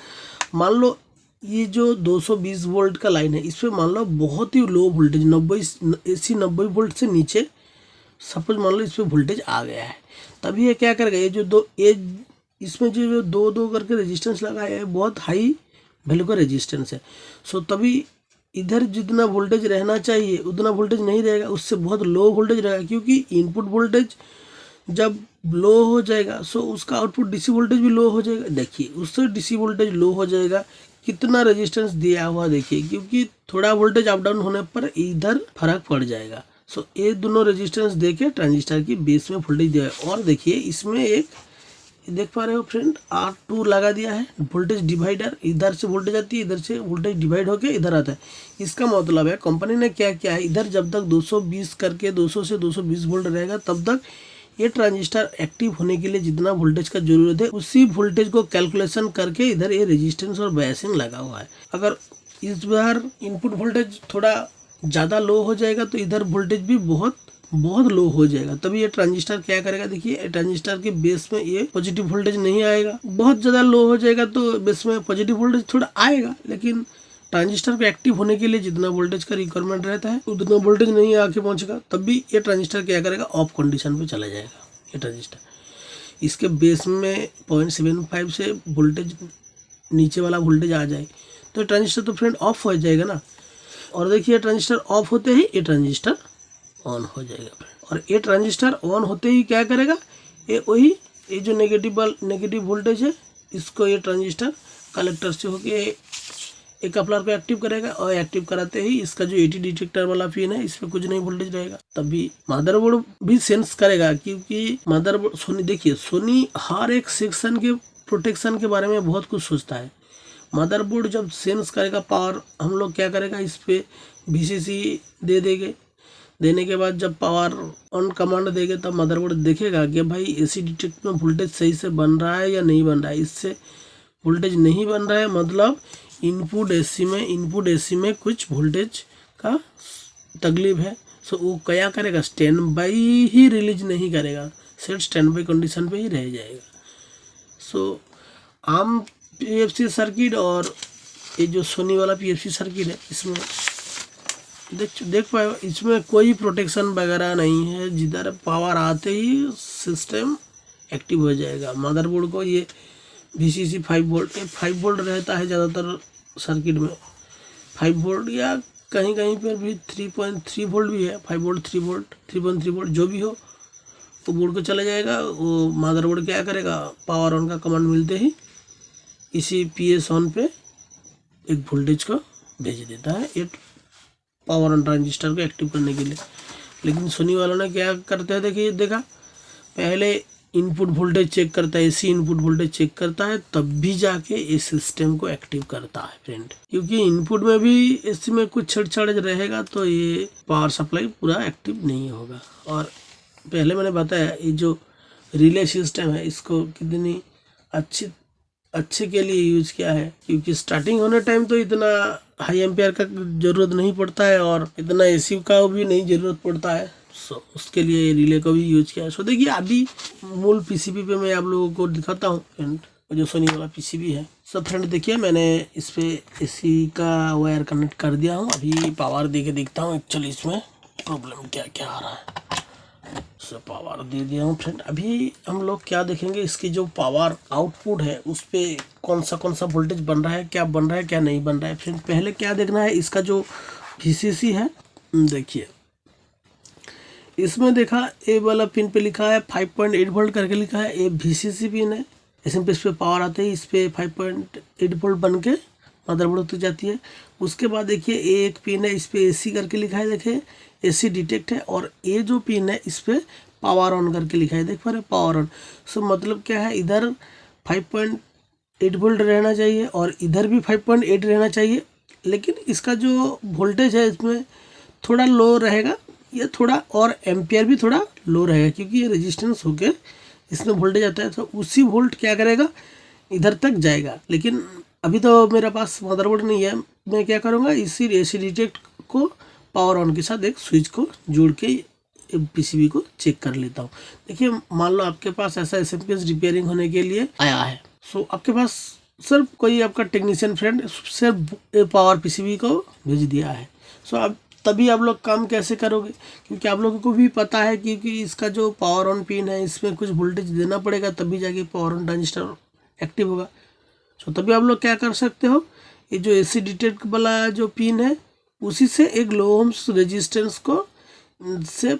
मान लो ये जो 220 वोल्ट का लाइन है, इस पर मान लो बहुत ही लो वोल्टेज 90 वोल्ट से नीचे सपोज मान लो इस पर वोल्टेज आ गया है, तभी ये क्या करेगा, ये इसमें जो दो करके रेजिस्टेंस लगाया है बहुत हाई वैल्यू का रेजिस्टेंस है। सो तभी इधर जितना वोल्टेज रहना चाहिए उतना वोल्टेज नहीं रहेगा, उससे बहुत लो वोल्टेज रहेगा, क्योंकि इनपुट वोल्टेज जब लो हो जाएगा सो उसका आउटपुट DC वोल्टेज भी लो हो जाएगा। देखिए उससे DC वोल्टेज लो हो जाएगा, कितना रेजिस्टेंस दिया हुआ देखिए, क्योंकि थोड़ा वोल्टेज अप डाउन होने पर इधर फर्क पड़ जाएगा। सो ये दोनों रेजिस्टेंस देके ट्रांजिस्टर की बेस में वोल्टेज दिया है। और देखिए इसमें एक देख पा रहे हो फ्रेंड, R2 लगा दिया है, वोल्टेज डिवाइडर, इधर से वोल्टेज आती है, इधर से वोल्टेज डिवाइड होके इधर आता है। इसका मतलब है कंपनी ने क्या किया है, इधर जब तक 220 करके 200 से 220 वोल्ट रहेगा तब तक ये ट्रांजिस्टर एक्टिव होने के लिए जितना वोल्टेज का जरूरत है उसी वोल्टेज को कैलकुलेशन करके इधर ये रेजिस्टेंस और बायसिंग लगा हुआ है। अगर इस बार इनपुट वोल्टेज थोड़ा ज़्यादा लो हो जाएगा तो इधर वोल्टेज भी बहुत लो हो जाएगा, तभी ये ट्रांजिस्टर क्या करेगा, देखिए ट्रांजिस्टर के बेस में ये पॉजिटिव वोल्टेज नहीं आएगा। बहुत ज़्यादा लो हो जाएगा तो बेस में पॉजिटिव वोल्टेज थोड़ा आएगा, लेकिन ट्रांजिस्टर को एक्टिव होने के लिए जितना वोल्टेज का रिक्वायरमेंट रहता है उतना वोल्टेज नहीं आके पहुंचेगा, तब भी ये ट्रांजिस्टर क्या करेगा, ऑफ कंडीशन पे चला जाएगा। ये ट्रांजिस्टर इसके बेस में 0.75 से वोल्टेज नीचे वाला वोल्टेज आ जाए तो ट्रांजिस्टर तो फ्रेंड ऑफ हो जाएगा ना। और देखिए ट्रांजिस्टर ऑफ होते ही ये ट्रांजिस्टर ऑन हो जाएगा फ्रेंड। और ये ट्रांजिस्टर ऑन होते ही क्या करेगा, ये जो नेगेटिव वोल्टेज है इसको ये ट्रांजिस्टर कलेक्टर से होके एक कपलर को एक्टिव करेगा, और एक्टिव कराते ही इसका जो AT डिटेक्टर वाला पिन है इस पे कुछ नहीं वोल्टेज रहेगा। तभी मदरबोर्ड भी सेंस करेगा, क्योंकि मदरबोर्ड सोनी, देखिए सोनी हर एक सेक्शन के प्रोटेक्शन के बारे में बहुत कुछ सोचता है। मदरबोर्ड जब सेंस करेगा पावर, हम लोग क्या करेगा, इस पे VCC दे देंगे, देने के बाद जब पावर ऑन कमांड देंगे तब मदरबोर्ड देखेगा कि भाई AC डिटेक्ट में वोल्टेज सही से बन रहा है या नहीं बन रहा है। इससे वोल्टेज नहीं बन रहा है मतलब इनपुट AC में कुछ वोल्टेज का तकलीफ है। सो वो क्या करेगा, स्टैंड बाई ही रिलीज नहीं करेगा, सेट स्टैंड बाई कंडीशन पे ही रह जाएगा। सो आम PFC सर्किट और ये जो सोनी वाला PFC सर्किट है इसमें देख पाए, इसमें कोई प्रोटेक्शन वगैरह नहीं है, जिधर पावर आते ही सिस्टम एक्टिव हो जाएगा। मदरबोर्ड को ये VCC 5 वोल्ट 5 वोल्ट रहता है ज़्यादातर सर्किट में, 5 वोल्ट या कहीं कहीं पर भी 3.3 वोल्ट भी है, 5 वोल्ट 3 वोल्ट 3.3 वोल्ट जो भी हो, वो बोर्ड को चला जाएगा। वो मदरबोर्ड क्या करेगा, पावर ऑन का कमांड मिलते ही इसी PS ऑन पे एक वोल्टेज को भेज देता है, ये पावर ऑन ट्रांजिस्टर को एक्टिव करने के लिए। लेकिन सोनी वालों ने क्या करते हैं, देखिए देखा, पहले इनपुट वोल्टेज चेक करता है, AC इनपुट वोल्टेज चेक करता है, तब भी जाके इस सिस्टम को एक्टिव करता है फ्रेंड। क्योंकि इनपुट में भी इसमें कुछ छेड़छाड़ रहेगा तो ये पावर सप्लाई पूरा एक्टिव नहीं होगा। और पहले मैंने बताया ये जो रिले सिस्टम है इसको कितनी अच्छे के लिए यूज किया है, क्योंकि स्टार्टिंग होने टाइम तो इतना हाई एम्पियर का जरूरत नहीं पड़ता है और इतना AC का भी नहीं जरूरत पड़ता है। सो उसके लिए रिले को भी यूज किया है। सो देखिए अभी मूल PCB पे मैं आप लोगों को दिखाता हूँ फ्रेंड, जो सोनी वाला PCB है। सब फ्रेंड देखिए मैंने इस पे AC का वायर कनेक्ट कर दिया हूँ। अभी पावर दे के देखता हूँ एक्चुअली इसमें प्रॉब्लम क्या क्या आ रहा है। पावर दे दिया हूँ फ्रेंड। अभी हम लोग क्या देखेंगे, इसकी जो पावर आउटपुट है उस पर कौन सा वोल्टेज बन रहा है, क्या बन रहा है क्या नहीं बन रहा है फ्रेंड। पहले क्या देखना है, इसका जो VCC है, देखिए इसमें देखा ए वाला पिन पे लिखा है 5.8 वोल्ट करके लिखा है, ये VCC पिन है। ऐसे पे इस पर पावर आते ही इस पर 5.8 वोल्ट बन के मदरबोर्ड तक जाती है। उसके बाद देखिए ये एक पिन है, इस पर AC करके लिखा है, देखिए AC डिटेक्ट है। और ये जो पिन है इस पर पावर ऑन करके लिखा है, देख पा रहे पावर ऑन। सो मतलब क्या है, इधर 5.8 वोल्ट रहना चाहिए और इधर भी 5.8 रहना चाहिए। लेकिन इसका जो वोल्टेज है इसमें थोड़ा लो रहेगा, ये थोड़ा और एम्पियर भी थोड़ा लो रहेगा, क्योंकि ये रेजिस्टेंस होके इसमें वोल्टेज आता है। तो उसी वोल्ट क्या करेगा, इधर तक जाएगा। लेकिन अभी तो मेरे पास मदरबोर्ड नहीं है, मैं क्या करूँगा, इसी AC डिटेक्ट को पावर ऑन के साथ एक स्विच को जोड़ के PCB को चेक कर लेता हूँ। देखिए मान लो आपके पास ऐसा SMPS रिपेयरिंग होने के लिए आया है। सो आपके पास सिर्फ कोई आपका टेक्नीशियन फ्रेंड सिर्फ पावर PCB को भेज दिया है। सो अब तभी आप लोग काम कैसे करोगे, क्योंकि आप लोगों को भी पता है क्योंकि इसका जो पावर ऑन पिन है इसमें कुछ वोल्टेज देना पड़ेगा, तभी जाके पावर ऑन ट्रांजिस्टर एक्टिव होगा। सो तभी आप लोग क्या कर सकते हो, ये जो AC डिटेक्ट वाला जो पिन है उसी से एक लो ओम्स रेजिस्टेंस को से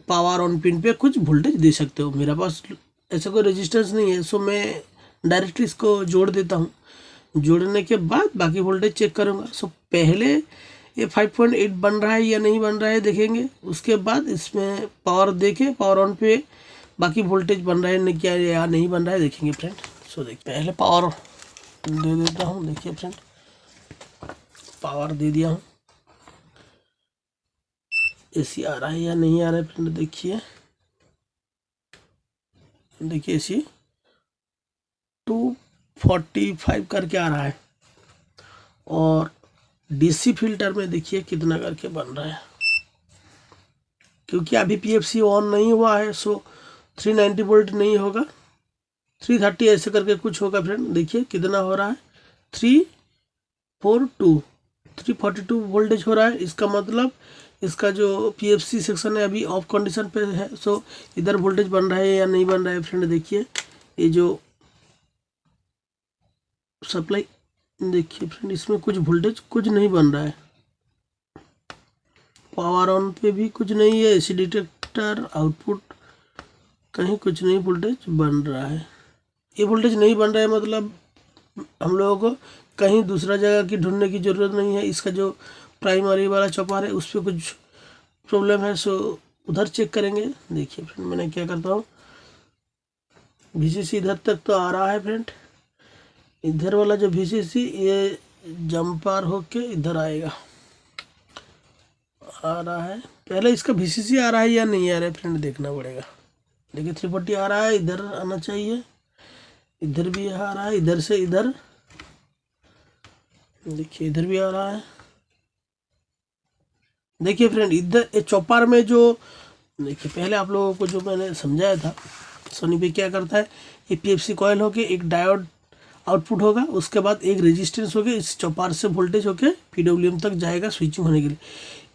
पावर ऑन पिन पे कुछ वोल्टेज दे सकते हो। मेरे पास ऐसा कोई रेजिस्टेंस नहीं है, सो मैं डायरेक्टली इसको जोड़ देता हूँ। जोड़ने के बाद बाकी वोल्टेज चेक करूँगा। सो पहले ये 5.8 बन रहा है या नहीं बन रहा है देखेंगे, उसके बाद इसमें पावर देके पावर ऑन पे बाकी वोल्टेज बन रहा है क्या या नहीं बन रहा है देखेंगे फ्रेंड। सो देखिए पहले पावर दे देता हूँ, देखिए फ्रेंड पावर दे दिया हूँ, AC आ रहा है या नहीं आ रहा है फ्रेंड। देखिए AC 245 करके आ रहा है और DC फिल्टर में देखिए कितना करके बन रहा है, क्योंकि अभी PFC ऑन नहीं हुआ है। सो 390 वोल्ट नहीं होगा, 330 ऐसे करके कुछ होगा फ्रेंड। देखिए कितना हो रहा है, 342 वोल्टेज हो रहा है। इसका मतलब इसका जो PFC सेक्शन है अभी ऑफ कंडीशन पे है। सो इधर वोल्टेज बन रहा है या नहीं बन रहा है फ्रेंड। देखिए ये जो सप्लाई, देखिए फ्रेंड इसमें कुछ वोल्टेज कुछ नहीं बन रहा है, पावर ऑन पे भी कुछ नहीं है, AC डिटेक्टर आउटपुट कहीं कुछ नहीं वोल्टेज बन रहा है। ये वोल्टेज नहीं बन रहा है मतलब हम लोगों को कहीं दूसरा जगह की ढूंढने की ज़रूरत नहीं है। इसका जो प्राइमरी वाला चौपार है उस पर कुछ प्रॉब्लम है, सो उधर चेक करेंगे। देखिए फ्रेंड मैंने क्या करता हूँ, VCC इधर तक तो आ रहा है फ्रेंड, इधर वाला जो VCC ये जंपार होके इधर आएगा, आ रहा है। पहले इसका VCC आ रहा है या नहीं आ रहा है फ्रेंड देखना पड़ेगा। देखिए 340 आ रहा है, इधर आना चाहिए, इधर भी आ रहा है, इधर से इधर देखिए इधर भी आ रहा है। देखिए फ्रेंड इधर चौपार में जो देखिए पहले आप लोगों को जो मैंने समझाया था, सोनी पे क्या करता है, ये PFC कॉयल होके एक डायोड आउटपुट होगा, उसके बाद एक रेजिस्टेंस होगा, इस चौपार से वोल्टेज होके PWM तक जाएगा स्विचिंग होने के लिए।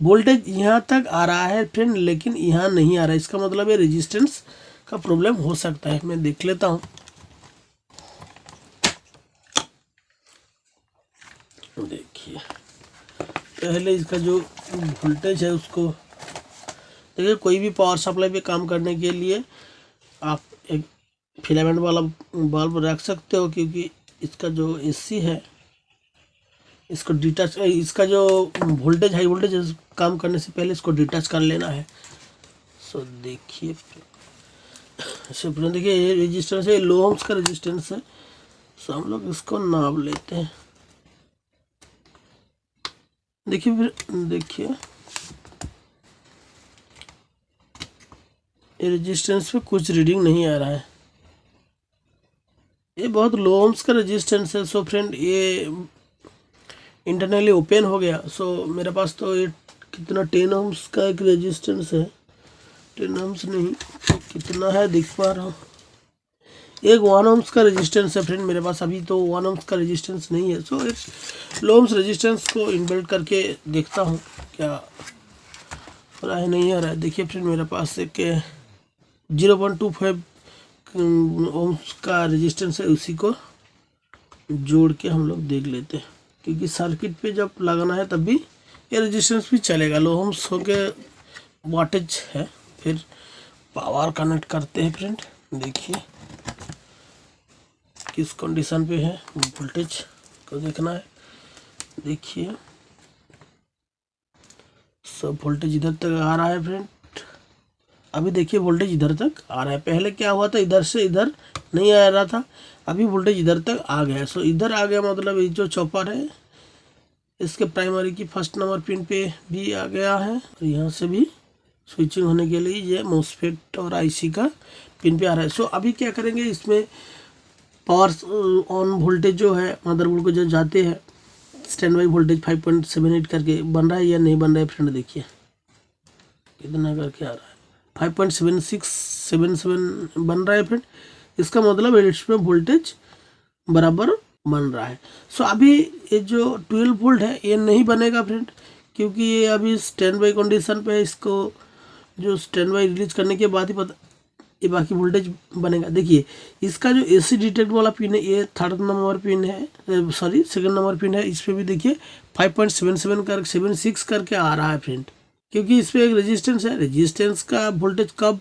वोल्टेज यहाँ तक आ रहा है फ्रेंड, लेकिन यहाँ नहीं आ रहा है, इसका मतलब ये रेजिस्टेंस का प्रॉब्लम हो सकता है। मैं देख लेता हूँ। देखिए पहले इसका जो वोल्टेज है उसको देखिए। कोई भी पावर सप्लाई पे काम करने के लिए आप एक फिलामेंट वाला बल्ब रख सकते हो, क्योंकि इसका जो AC है इसको डिटैच, इसका जो वोल्टेज हाई वोल्टेज काम करने से पहले इसको डिटैच कर लेना है। सो देखिए देखिए ये रेजिस्टेंस है, लो ओम्स का रेजिस्टेंस है। सो हम लोग इसको नाप लेते हैं। देखिए फिर देखिए ये रेजिस्टेंस पे कुछ रीडिंग नहीं आ रहा है, ये बहुत लो ओम्स का रेजिस्टेंस है। सो फ्रेंड ये इंटरनली ओपन हो गया। सो मेरे पास तो ये कितना 10 ओम्स का एक रेजिस्टेंस है, 10 ओम्स नहीं कितना है देख पा रहा हूँ, एक 1 ओम्स का रेजिस्टेंस है फ्रेंड मेरे पास। अभी तो 1 ओम्स का रेजिस्टेंस नहीं है। सो एक लो ओम्स रेजिस्टेंस को इनबिल्ट करके देखता हूँ क्या हो रहा है, नहीं आ रहा है। देखिए फ्रेंड मेरे पास एक 0.25 ओम्स का रेजिस्टेंस है, उसी को जोड़ के हम लोग देख लेते हैं, क्योंकि सर्किट पे जब लगाना है तब भी ये रेजिस्टेंस भी चलेगा। लो ओम्स हो के वाटेज है। फिर पावर कनेक्ट करते हैं फ्रेंड। देखिए किस कंडीशन पे है, वोल्टेज को देखना है। देखिए सब वोल्टेज इधर तक आ रहा है फ्रेंड। अभी देखिए वोल्टेज इधर तक आ रहा है, पहले क्या हुआ था इधर से इधर नहीं आ रहा था, अभी वोल्टेज इधर तक आ गया है। सो इधर आ गया मतलब ये जो चॉपर है इसके प्राइमरी की फर्स्ट नंबर पिन पे भी आ गया है, और यहाँ से भी स्विचिंग होने के लिए ये मोसफेट और IC का पिन पे आ रहा है। सो अभी क्या करेंगे, इसमें पावर ऑन वोल्टेज जो है मदरबोर्ड को जो जाते हैं स्टैंड बाई वोल्टेज 5.78 करके बन रहा है या नहीं बन रहा है फ्रेंड। देखिए कितना करके आ रहा है, 5.7677 बन रहा है फ्रेंड। इसका मतलब इसमें वोल्टेज बराबर बन रहा है। सो अभी ये जो 12 वोल्ट है ये नहीं बनेगा फ्रेंड, क्योंकि ये अभी स्टैंड बाई कंडीशन पे है। इसको जो स्टैंड बाई रिलीज करने के बाद ही पता ये बाकी वोल्टेज बनेगा। देखिए इसका जो AC डिटेक्ट वाला पिन है ये 3rd नंबर पिन है, सॉरी 2nd नंबर पिन है। इस पर भी देखिए 5.77 कर 76 करके आ रहा है फ्रेंड, क्योंकि इस पर एक रेजिस्टेंस है। रेजिस्टेंस का वोल्टेज कब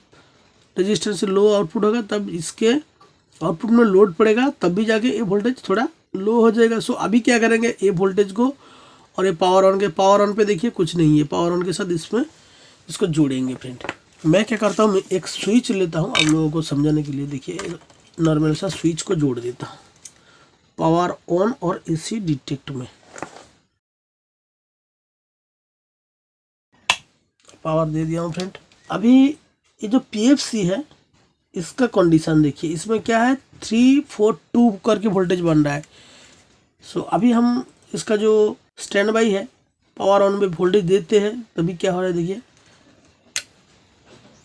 रेजिस्टेंस से लो आउटपुट होगा तब इसके आउटपुट में लोड पड़ेगा, तब भी जाके ये वोल्टेज थोड़ा लो हो जाएगा। सो अभी क्या करेंगे, ये वोल्टेज को और ये पावर ऑन के पावर ऑन पे देखिए कुछ नहीं है, पावर ऑन के साथ इसमें इसको जोड़ेंगे फ्रेंड। मैं क्या करता हूँ, मैं एक स्विच लेता हूँ आप लोगों को समझाने के लिए। देखिए नॉर्मल सा स्विच को जोड़ देता हूँ पावर ऑन और AC डिटेक्ट में। पावर दे दिया हूँ फ्रेंड। अभी ये जो PFC है इसका कंडीशन देखिए, इसमें क्या है 342 करके वोल्टेज बन रहा है। सो अभी हम इसका जो स्टैंड बाई है पावर ऑन में वोल्टेज देते हैं तभी क्या हो रहा है।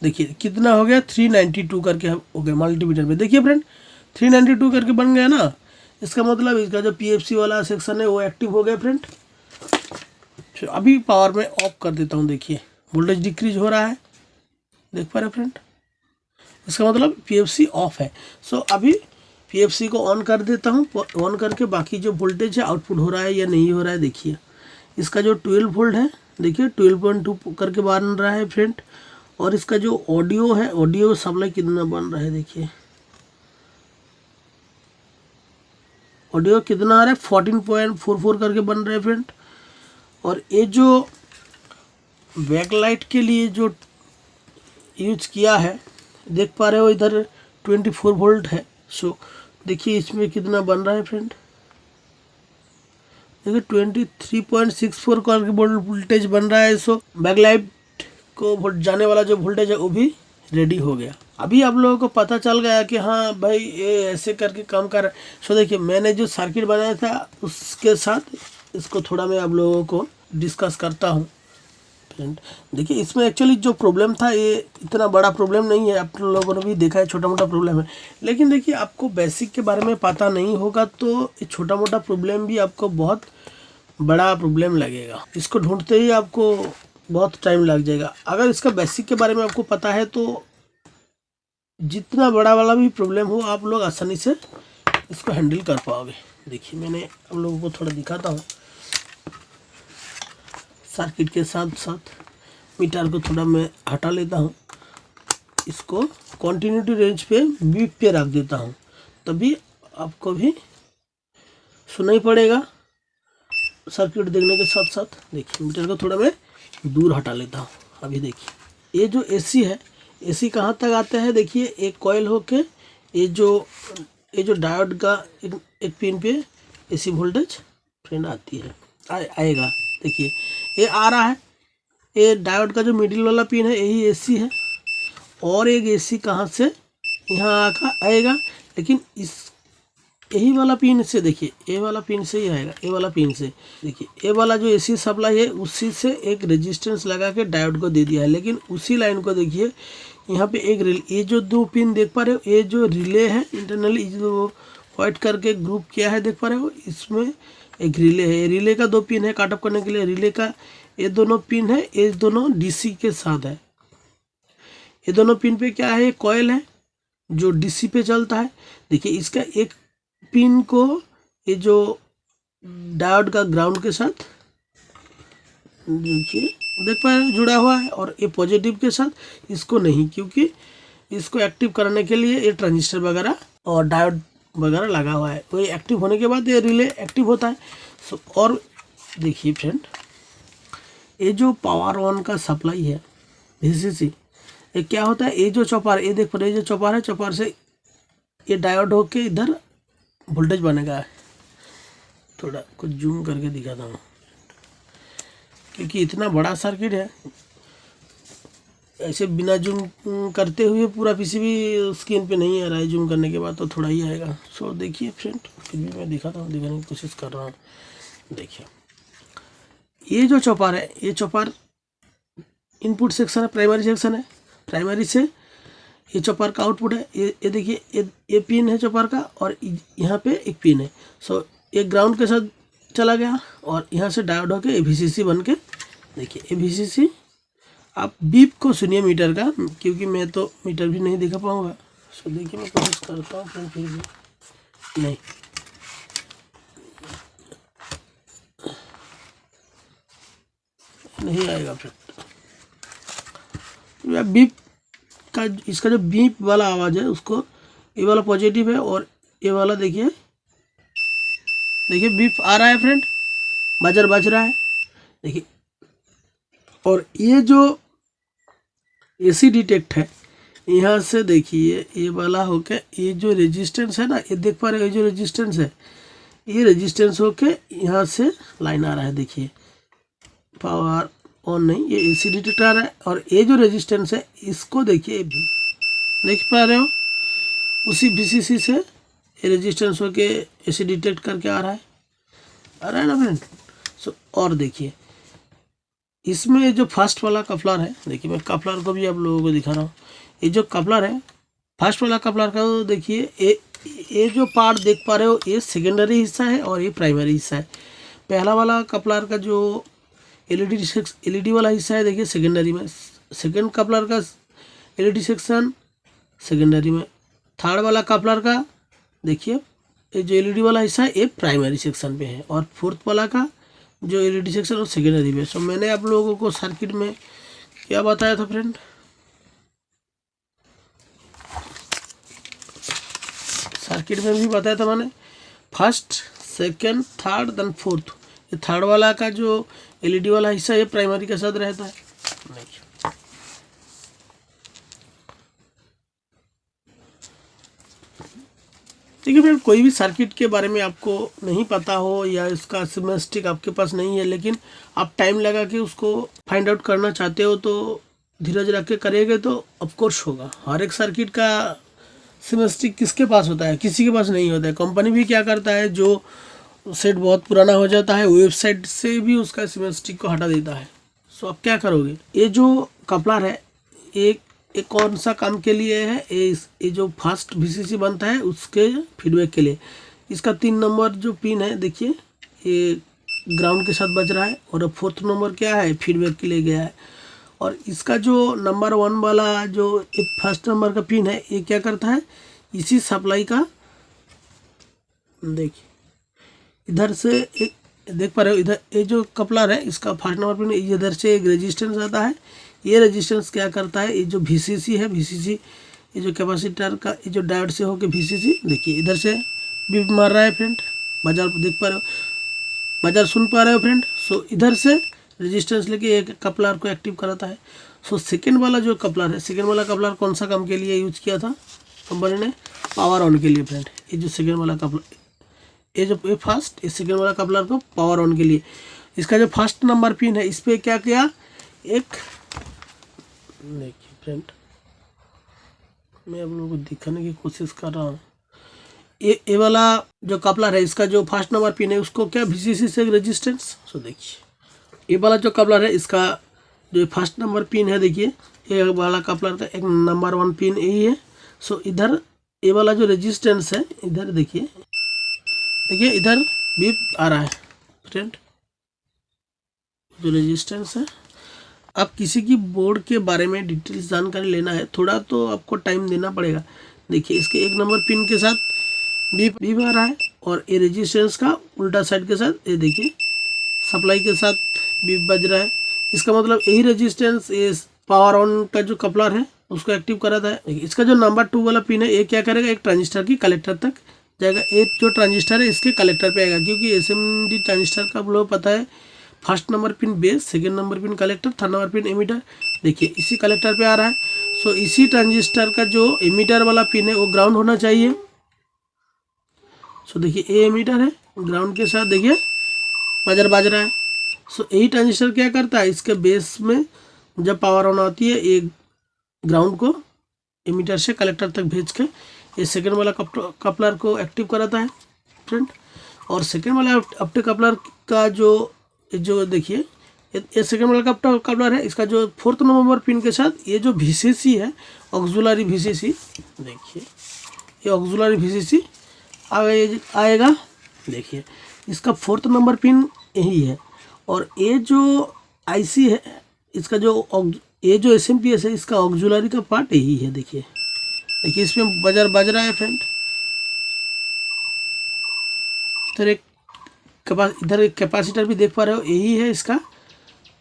देखिए कितना हो गया 392 करके हो गया मल्टीमीटर में। देखिए फ्रेंड 392 करके बन गया ना, इसका मतलब इसका जो PFC वाला सेक्शन है वो एक्टिव हो गया फ्रेंड। फिर अभी पावर में ऑफ कर देता हूँ। देखिए वोल्टेज डिक्रीज हो रहा है, देख पा रहे फ्रेंड, इसका मतलब PFC ऑफ है। सो अभी PFC को ऑन कर देता हूँ, ऑन करके बाकी जो वोल्टेज है आउटपुट हो रहा है या नहीं हो रहा है। देखिए इसका जो 12 वोल्ट है देखिए 12.2 करके बन रहा है फ्रेंड, और इसका जो ऑडियो है ऑडियो सप्लाई कितना बन रहा है। देखिए ऑडियो कितना आ रहा है 14.44 करके बन रहा है फ्रेंड। और ये जो बैकलाइट के लिए जो यूज किया है देख पा रहे हो इधर 24 वोल्ट है। सो देखिए इसमें कितना बन रहा है फ्रेंड, देखिए 23.64 करके वोल्टेज बन रहा है। सो बैकलाइट को जाने वाला जो वोल्टेज है वो भी रेडी हो गया। अभी आप लोगों को पता चल गया कि हाँ भाई ये ऐसे करके काम कर रहा है। सो देखिए मैंने जो सर्किट बनाया था उसके साथ इसको थोड़ा मैं आप लोगों को डिस्कस करता हूँ। फ्रेंड देखिए, इसमें एक्चुअली जो प्रॉब्लम था ये इतना बड़ा प्रॉब्लम नहीं है, आप लोगों ने भी देखा है छोटा मोटा प्रॉब्लम है, लेकिन देखिए आपको बेसिक के बारे में पता नहीं होगा तो ये छोटा मोटा प्रॉब्लम भी आपको बहुत बड़ा प्रॉब्लम लगेगा। इसको ढूंढते ही आपको बहुत टाइम लग जाएगा। अगर इसका बेसिक के बारे में आपको पता है तो जितना बड़ा वाला भी प्रॉब्लम हो आप लोग आसानी से इसको हैंडल कर पाओगे। देखिए मैंने आप लोगों को थोड़ा दिखाता हूँ। सर्किट के साथ साथ मीटर को थोड़ा मैं हटा लेता हूँ, इसको कंटिन्यूटी रेंज पे बीप पे रख देता हूँ, तभी आपको भी सुनाई पड़ेगा सर्किट देखने के साथ साथ। देखिए मीटर को थोड़ा मैं दूर हटा लेता हूँ। अभी देखिए ये जो एसी है, एसी कहाँ तक आता है, देखिए एक कॉइल होके ये जो डायोड का एक पिन पे एसी वोल्टेज फ्रेंड आती है आएगा। देखिए ये आ रहा है, ये डायोड का जो मिडिल वाला पिन है यही एसी है, और एक एसी कहाँ से यहाँ आकर आएगा, लेकिन इस यही वाला पिन से, देखिए ये वाला पिन से ही आएगा, ये वाला पिन से। देखिए ये वाला जो एसी सप्लाई है उसी से एक रेजिस्टेंस लगा के डायोड को दे दिया है, लेकिन उसी लाइन को देखिए यहाँ पे एक रिले, ये जो दो पिन देख पा रहे हो, ये जो रिले है इंटरनली जो व्हाइट करके ग्रुप किया है देख पा रहे हो, इसमें एक रिले है। रिले का दो पिन है काटअप करने के लिए, रिले का ये दोनों पिन है, ये दोनों डीसी के साथ है। ये दोनों पिन पे क्या है, कॉइल है जो डीसी पे चलता है। देखिए इसका एक पिन को ये जो डायोड का ग्राउंड के साथ देखिए देख पा रहे जुड़ा हुआ है, और ये पॉजिटिव के साथ इसको नहीं, क्योंकि इसको एक्टिव करने के लिए ये ट्रांजिस्टर वगैरह और डायोड वगैरह लगा हुआ है, वही एक्टिव होने के बाद ये रिले एक्टिव होता है। और देखिए फ्रेंड ये जो पावर ऑन का सप्लाई है VCC, ये क्या होता है, ये जो चौपार, ये देख पा रहे जो चौपार है, चौपार से ये डायोड होके इधर वोल्टेज बनेगा। थोड़ा कुछ जूम करके दिखाता हूँ, क्योंकि इतना बड़ा सर्किट है, ऐसे बिना जूम करते हुए पूरा पीसीबी स्क्रीन पे नहीं आ रहा है, जूम करने के बाद तो थोड़ा ही आएगा। सो देखिए फ्रेंड, फिर भी मैं दिखाता हूँ, दिखाने की कोशिश कर रहा हूँ। देखिए ये जो चौपार है, ये चौपार इनपुट सेक्शन है, प्राइमरी सेक्शन है, प्राइमरी से ये चौपार का आउटपुट है। ये देखिए ये पिन है चौपार का, और यहाँ पे एक पिन है। सो एक ग्राउंड के साथ चला गया, और यहाँ से डायोड होके VCC बन के, देखिए VCC। आप बीप को सुनिए मीटर का, क्योंकि मैं तो मीटर भी नहीं दिखा पाऊँगा। सो देखिए मैं कोशिश करता हूँ, फिर भी नहीं आएगा। फिर बीप का, इसका जो बीप वाला आवाज़ है उसको, ये वाला पॉजिटिव है, और ये वाला देखिए बीप आ रहा है फ्रेंड, बजर बज रहा है। देखिए और ये जो एसी डिटेक्ट है, यहाँ से देखिए ये वाला होके ये जो रेजिस्टेंस है ना, ये देख पा रहे हो, ये जो रेजिस्टेंस है, ये रेजिस्टेंस होके यहाँ से लाइन आ रहा है। देखिए पावर ऑन नहीं, ये एसी डिटेक्ट आ रहा है, और ये जो रेजिस्टेंस है इसको देखिए, देख पा रहे हो, उसी VCC से ये रेजिस्टेंस होके एसी डिटेक्ट करके आ रहा है ना फ्रेंड। सो और देखिए इसमें जो फर्स्ट वाला कपलर है, देखिए मैं कपलर को भी आप लोगों को दिखा रहा हूँ। ये जो कपलर है, फर्स्ट वाला कपलर का, देखिए ये जो पार्ट देख पा रहे हो, ये सेकेंडरी हिस्सा है और ये प्राइमरी हिस्सा है। पहला वाला कपलर का जो एलईडी वाला हिस्सा है, देखिए सेकेंडरी में, सेकेंड कपलर का एलईडी सेक्शन सेकेंडरी में, थर्ड वाला कपलर का देखिए ये जो एलईडी वाला हिस्सा है ये प्राइमरी सेक्शन पे है, और फोर्थ वाला का जो एलईडी सेक्शन और सेकेंडरी में। सो मैंने आप लोगों को सर्किट में क्या बताया था फ्रेंड, सर्किट में भी बताया था मैंने, first second third then fourth. ये थर्ड वाला का जो एलईडी वाला हिस्सा ये प्राइमरी के साथ रहता है। देखिए फ्रेंड, कोई भी सर्किट के बारे में आपको नहीं पता हो या इसका स्कीमेटिक आपके पास नहीं है, लेकिन आप टाइम लगा के उसको फाइंड आउट करना चाहते हो तो धीरज रख के करेंगे तो ऑफकोर्स होगा। हर एक सर्किट का स्कीमेटिक किसके पास होता है, किसी के पास नहीं होता है। कंपनी भी क्या करता है, जो सेट बहुत पुराना हो जाता है वेबसाइट से भी उसका स्कीमेटिक को हटा देता है। सो अब क्या करोगे, ये जो कपलर है एक कौन सा काम के लिए है, ये जो फर्स्ट VCC बनता है उसके फीडबैक के लिए। इसका 3 नंबर जो पिन है देखिए, ये ग्राउंड के साथ बज रहा है, और 4th नंबर क्या है, फीडबैक के लिए गया है। और इसका जो नंबर 1 वाला जो फर्स्ट नंबर का पिन है, ये क्या करता है, इसी सप्लाई का, देखिए इधर से एक देख पा रहे हो, इधर ये जो कपलर है इसका फर्स्ट नंबर पिन, इधर से एक रेजिस्टेंस आता है। ये रेजिस्टेंस क्या करता है, ये जो VCC है, VCC ये जो कैपेसिटर का ये जो डायोड से होके VCC, देखिए इधर से बीप मार रहा है फ्रेंड, बाजार देख पा रहे हो, बाजार सुन पा रहे हो फ्रेंड। सो इधर से रेजिस्टेंस लेके एक कपलर को एक्टिव कराता है। सो सेकेंड वाला जो कपलर है, सेकेंड वाला कपलर कौन सा काम के लिए यूज किया था कंपनी ने, पावर ऑन के लिए फ्रेंड। ये जो सेकेंड वाला कपलर, ये जो फर्स्ट, ये सेकेंड वाला कपलर को पावर ऑन के लिए। इसका जो फर्स्ट नंबर पिन है, इस पर क्या किया, एक देखिए फ्रेंड, मैं आप लोगों को दिखाने की कोशिश कर रहा हूँ। ये वाला जो कपलर है, इसका जो फर्स्ट नंबर पिन है उसको क्या, VCC से रेजिस्टेंस। सो देखिए ये वाला जो कपलर है, इसका जो फर्स्ट नंबर पिन है, देखिए ये वाला कपलर का एक नंबर 1 पिन यही है। सो इधर ये वाला जो रेजिस्टेंस है, इधर देखिए इधर बीप आ रहा है फ्रेंड, जो रेजिस्टेंस है। आप किसी की बोर्ड के बारे में डिटेल्स जानकारी लेना है, थोड़ा तो आपको टाइम देना पड़ेगा। देखिए इसके 1 नंबर पिन के साथ बीप आ रहा है, और ये रेजिस्टेंस का उल्टा साइड के साथ ये देखिए सप्लाई के साथ बीप बज रहा है। इसका मतलब यही रेजिस्टेंस ये पावर ऑन का जो कपलर है उसको एक्टिव कराता है। इसका जो नंबर 2 वाला पिन है, ये क्या करेगा, एक ट्रांजिस्टर की कलेक्टर तक जाएगा। एक जो ट्रांजिस्टर है इसके कलेक्टर पे आएगा, क्योंकि SMD ट्रांजिस्टर का आप लोग पता है, first number pin base, second number pin collector, third number pin emitter. देखिए इसी कलेक्टर पे आ रहा है। सो इसी ट्रांजिस्टर का जो एमीटर वाला पिन है वो ग्राउंड होना चाहिए। सो देखिए ये एमीटर है, ग्राउंड के साथ देखिए बाज रहा है। सो यही ट्रांजिस्टर क्या करता है, इसके बेस में जब पावर ऑन आती है, ये ग्राउंड को एमीटर से कलेक्टर तक भेज के ये सेकेंड वाला कपलर को एक्टिव कराता है फ्रेंड। और सेकेंड वाला ऑप्टिक कपलर का जो देखिए ये सेकेंड वाला कपलर है, इसका जो 4th नंबर पिन के साथ ये जो VCC है, ऑक्सिलरी VCC, देखिए ये ऑक्सिलरी VCC आएगा। देखिए इसका 4th नंबर पिन यही है, और ये जो IC है, इसका ये जो SMPS है, इसका ऑक्सिलरी का पार्ट यही है। देखिए इसमें बज रहा है फ्रेंड। इधर एक कैपेसिटर भी देख पा रहे हो, यही है इसका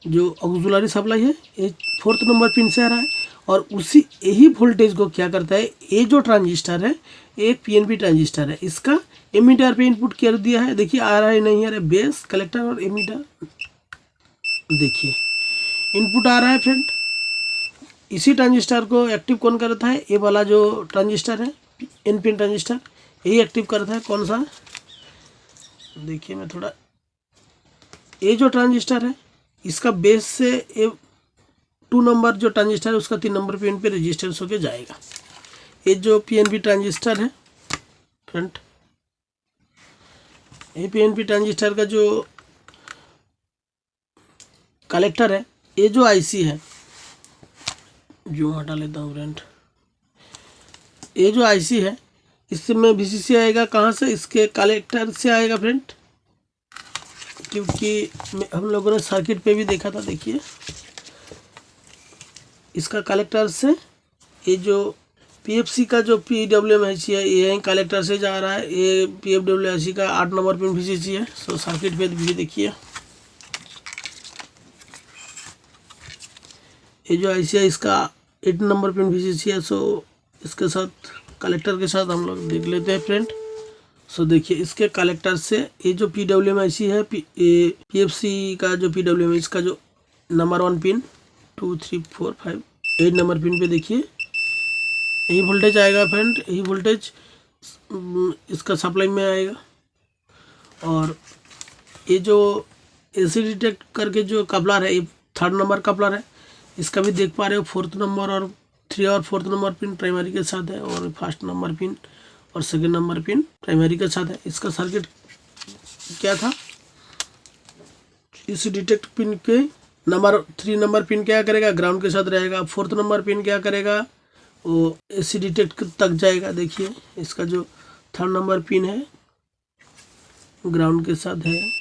जो ऑक्सिलरी सप्लाई है, ये 4th नंबर पिन से आ रहा है। और उसी यही वोल्टेज को क्या करता है, ये जो ट्रांजिस्टर है एक PNP ट्रांजिस्टर है, इसका एमीटर पे इनपुट कर दिया है। देखिए आ रहा है नहीं आ रहा है, बेस, कलेक्टर और एमीटर, देखिए इनपुट आ रहा है फ्रेंड। इसी ट्रांजिस्टर को एक्टिव कौन करता है, ये वाला जो ट्रांजिस्टर है, NPN ट्रांजिस्टर, यही एक्टिव करता है। कौन सा, देखिए मैं थोड़ा, ये जो ट्रांजिस्टर है इसका बेस से 2 नंबर जो ट्रांजिस्टर है उसका 3 नंबर पिन पे रेजिस्टेंस होके जाएगा। ये जो PNP ट्रांजिस्टर है फ्रेंड, ये PNP ट्रांजिस्टर का जो कलेक्टर है, ये जो IC है, जो हटा लेता हूँ फ्रेंड, ये जो IC है इसमें VCC आएगा कहाँ से, इसके कलेक्टर से आएगा फ्रेंड, क्योंकि हम लोगों ने सर्किट पे भी देखा था। देखिए इसका कलेक्टर से ये जो PFC का जो PWM IC है, ये कलेक्टर से जा रहा है। ये PWM IC का 8 नंबर पिन VCC है। सो सर्किट पे भी देखिए, ये जो IC है इसका 8 नंबर पिन VCC है। सो इसके साथ कलेक्टर के साथ हम लोग देख लेते हैं फ्रेंड। सो देखिए इसके कलेक्टर से ये जो PWM IC है, PFC का जो PWM, इसका जो नंबर 1 पिन 2 3 4 5 8 नंबर पिन पे देखिए यही वोल्टेज आएगा फ्रेंड, यही वोल्टेज इसका सप्लाई में आएगा। और ये जो AC डिटेक्ट करके जो कपलर है, ये 3rd नंबर कपलर है, इसका भी देख पा रहे हो 4th नंबर और 3 और 4th नंबर पिन प्राइमरी के साथ है, और 1st नंबर पिन और 2nd नंबर पिन प्राइमरी के साथ है। इसका सर्किट क्या था, इस डिटेक्ट पिन के नंबर 3 नंबर पिन क्या करेगा, ग्राउंड के साथ रहेगा। 4th नंबर पिन क्या करेगा, वो AC डिटेक्ट तक जाएगा। देखिए इसका जो 3rd नंबर पिन है ग्राउंड के साथ है।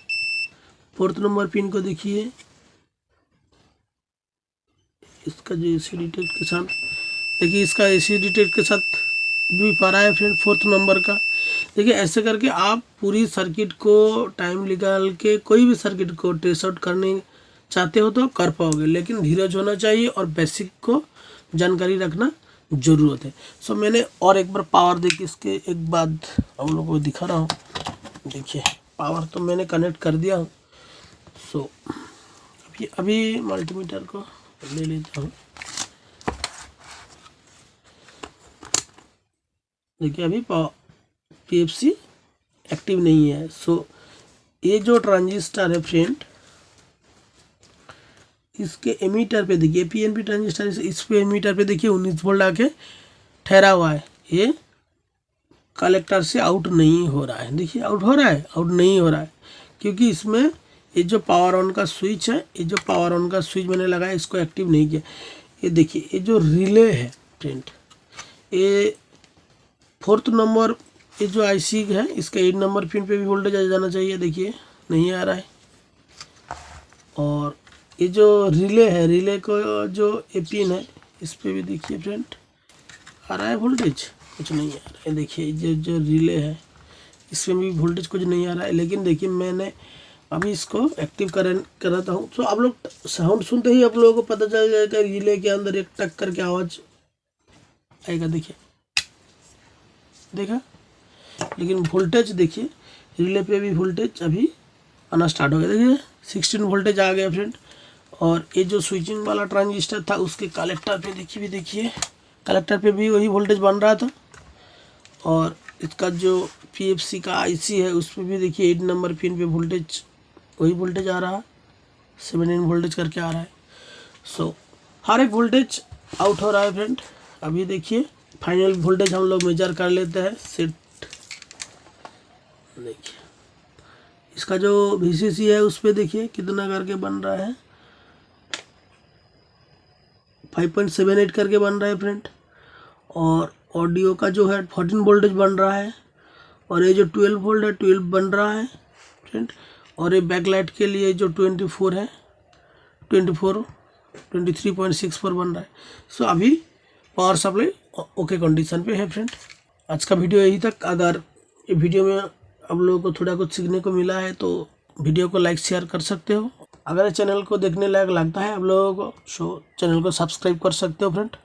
4th नंबर पिन को देखिए, इसका जो AC डिटेक्ट के साथ, देखिए इसका AC डिटेक्ट के साथ भी पा रहा है फ्रेंड 4th नंबर का। देखिए ऐसे करके आप पूरी सर्किट को टाइम निकाल के कोई भी सर्किट को ट्रेस आउट करने चाहते हो तो कर पाओगे, लेकिन धीरज होना चाहिए और बेसिक को जानकारी रखना ज़रूरत है। सो मैंने और एक बार पावर देखिए इसके एक बाद हम लोगों को दिखा रहा हूँ। देखिए पावर तो मैंने कनेक्ट कर दिया हूँ। सो अभी मल्टीमीटर को ले लेता हूँ। देखिए अभी PFC एक्टिव नहीं है। सो ये जो ट्रांजिस्टर है फ्रेंड, इसके एमीटर पे देखिए, PNP ट्रांजिस्टर, इस पे एमीटर पे देखिए 19 वोल्ट आके ठहरा हुआ है। ये कलेक्टर से आउट नहीं हो रहा है। देखिए आउट हो रहा है, आउट नहीं हो रहा है, क्योंकि इसमें ये जो पावर ऑन का स्विच है, ये जो पावर ऑन का स्विच मैंने लगाया इसको एक्टिव नहीं किया। ये देखिए ये जो रिले है फ्रेंड, ये 4th नंबर, ये जो IC है इसका 8 नंबर पिन पे भी वोल्टेज आ जाना चाहिए। देखिए नहीं आ रहा है। और ये जो रिले है, रिले को जो ये पिन है इस पे भी देखिए फ्रेंड आ रहा है वोल्टेज, कुछ नहीं आ रहा है। देखिए जो रिले है इसमें भी वोल्टेज कुछ नहीं आ रहा है। लेकिन देखिए मैंने अभी इसको एक्टिव कराता हूँ। तो आप लोग साउंड सुनते ही आप लोगों को पता चल जाएगा रिले के अंदर एक टक करके आवाज़ आएगा। देखिए देखा, लेकिन वोल्टेज देखिए रिले पे भी वोल्टेज अभी आना स्टार्ट हो गया। देखिए 16 वोल्टेज आ गया फ्रेंड। और ये जो स्विचिंग वाला ट्रांजिस्टर था उसके कलेक्टर पे देखिए, भी देखिए कलेक्टर पे भी वही वोल्टेज बन रहा था। और इसका जो PFC का IC है उस पर भी देखिए 8 नंबर पिन पे वोल्टेज, वही वोल्टेज आ रहा है, 17 वोल्टेज करके आ रहा है। सो हर एक वोल्टेज आउट हो रहा है फ्रेंड। अभी देखिए फाइनल वोल्टेज हम लोग मेजर कर लेते हैं सेट। देखिए इसका जो VCC है उस पर देखिए कितना करके बन रहा है, 5.78 करके बन रहा है फ्रेंड। और ऑडियो का जो है 14 वोल्टेज बन रहा है। और ये जो 12 वोल्ट है 12 बन रहा है फ्रेंड। और ये बैकलाइट के लिए जो 24 है 23.64 बन रहा है। सो अभी पावर सप्लाई ओके कंडीशन पे है फ्रेंड। आज का वीडियो यही तक। अगर ये वीडियो में आप लोगों को थोड़ा कुछ सीखने को मिला है तो वीडियो को लाइक शेयर कर सकते हो। अगर चैनल को देखने लायक लगता है आप लोगों को, सो चैनल को सब्सक्राइब कर सकते हो फ्रेंड।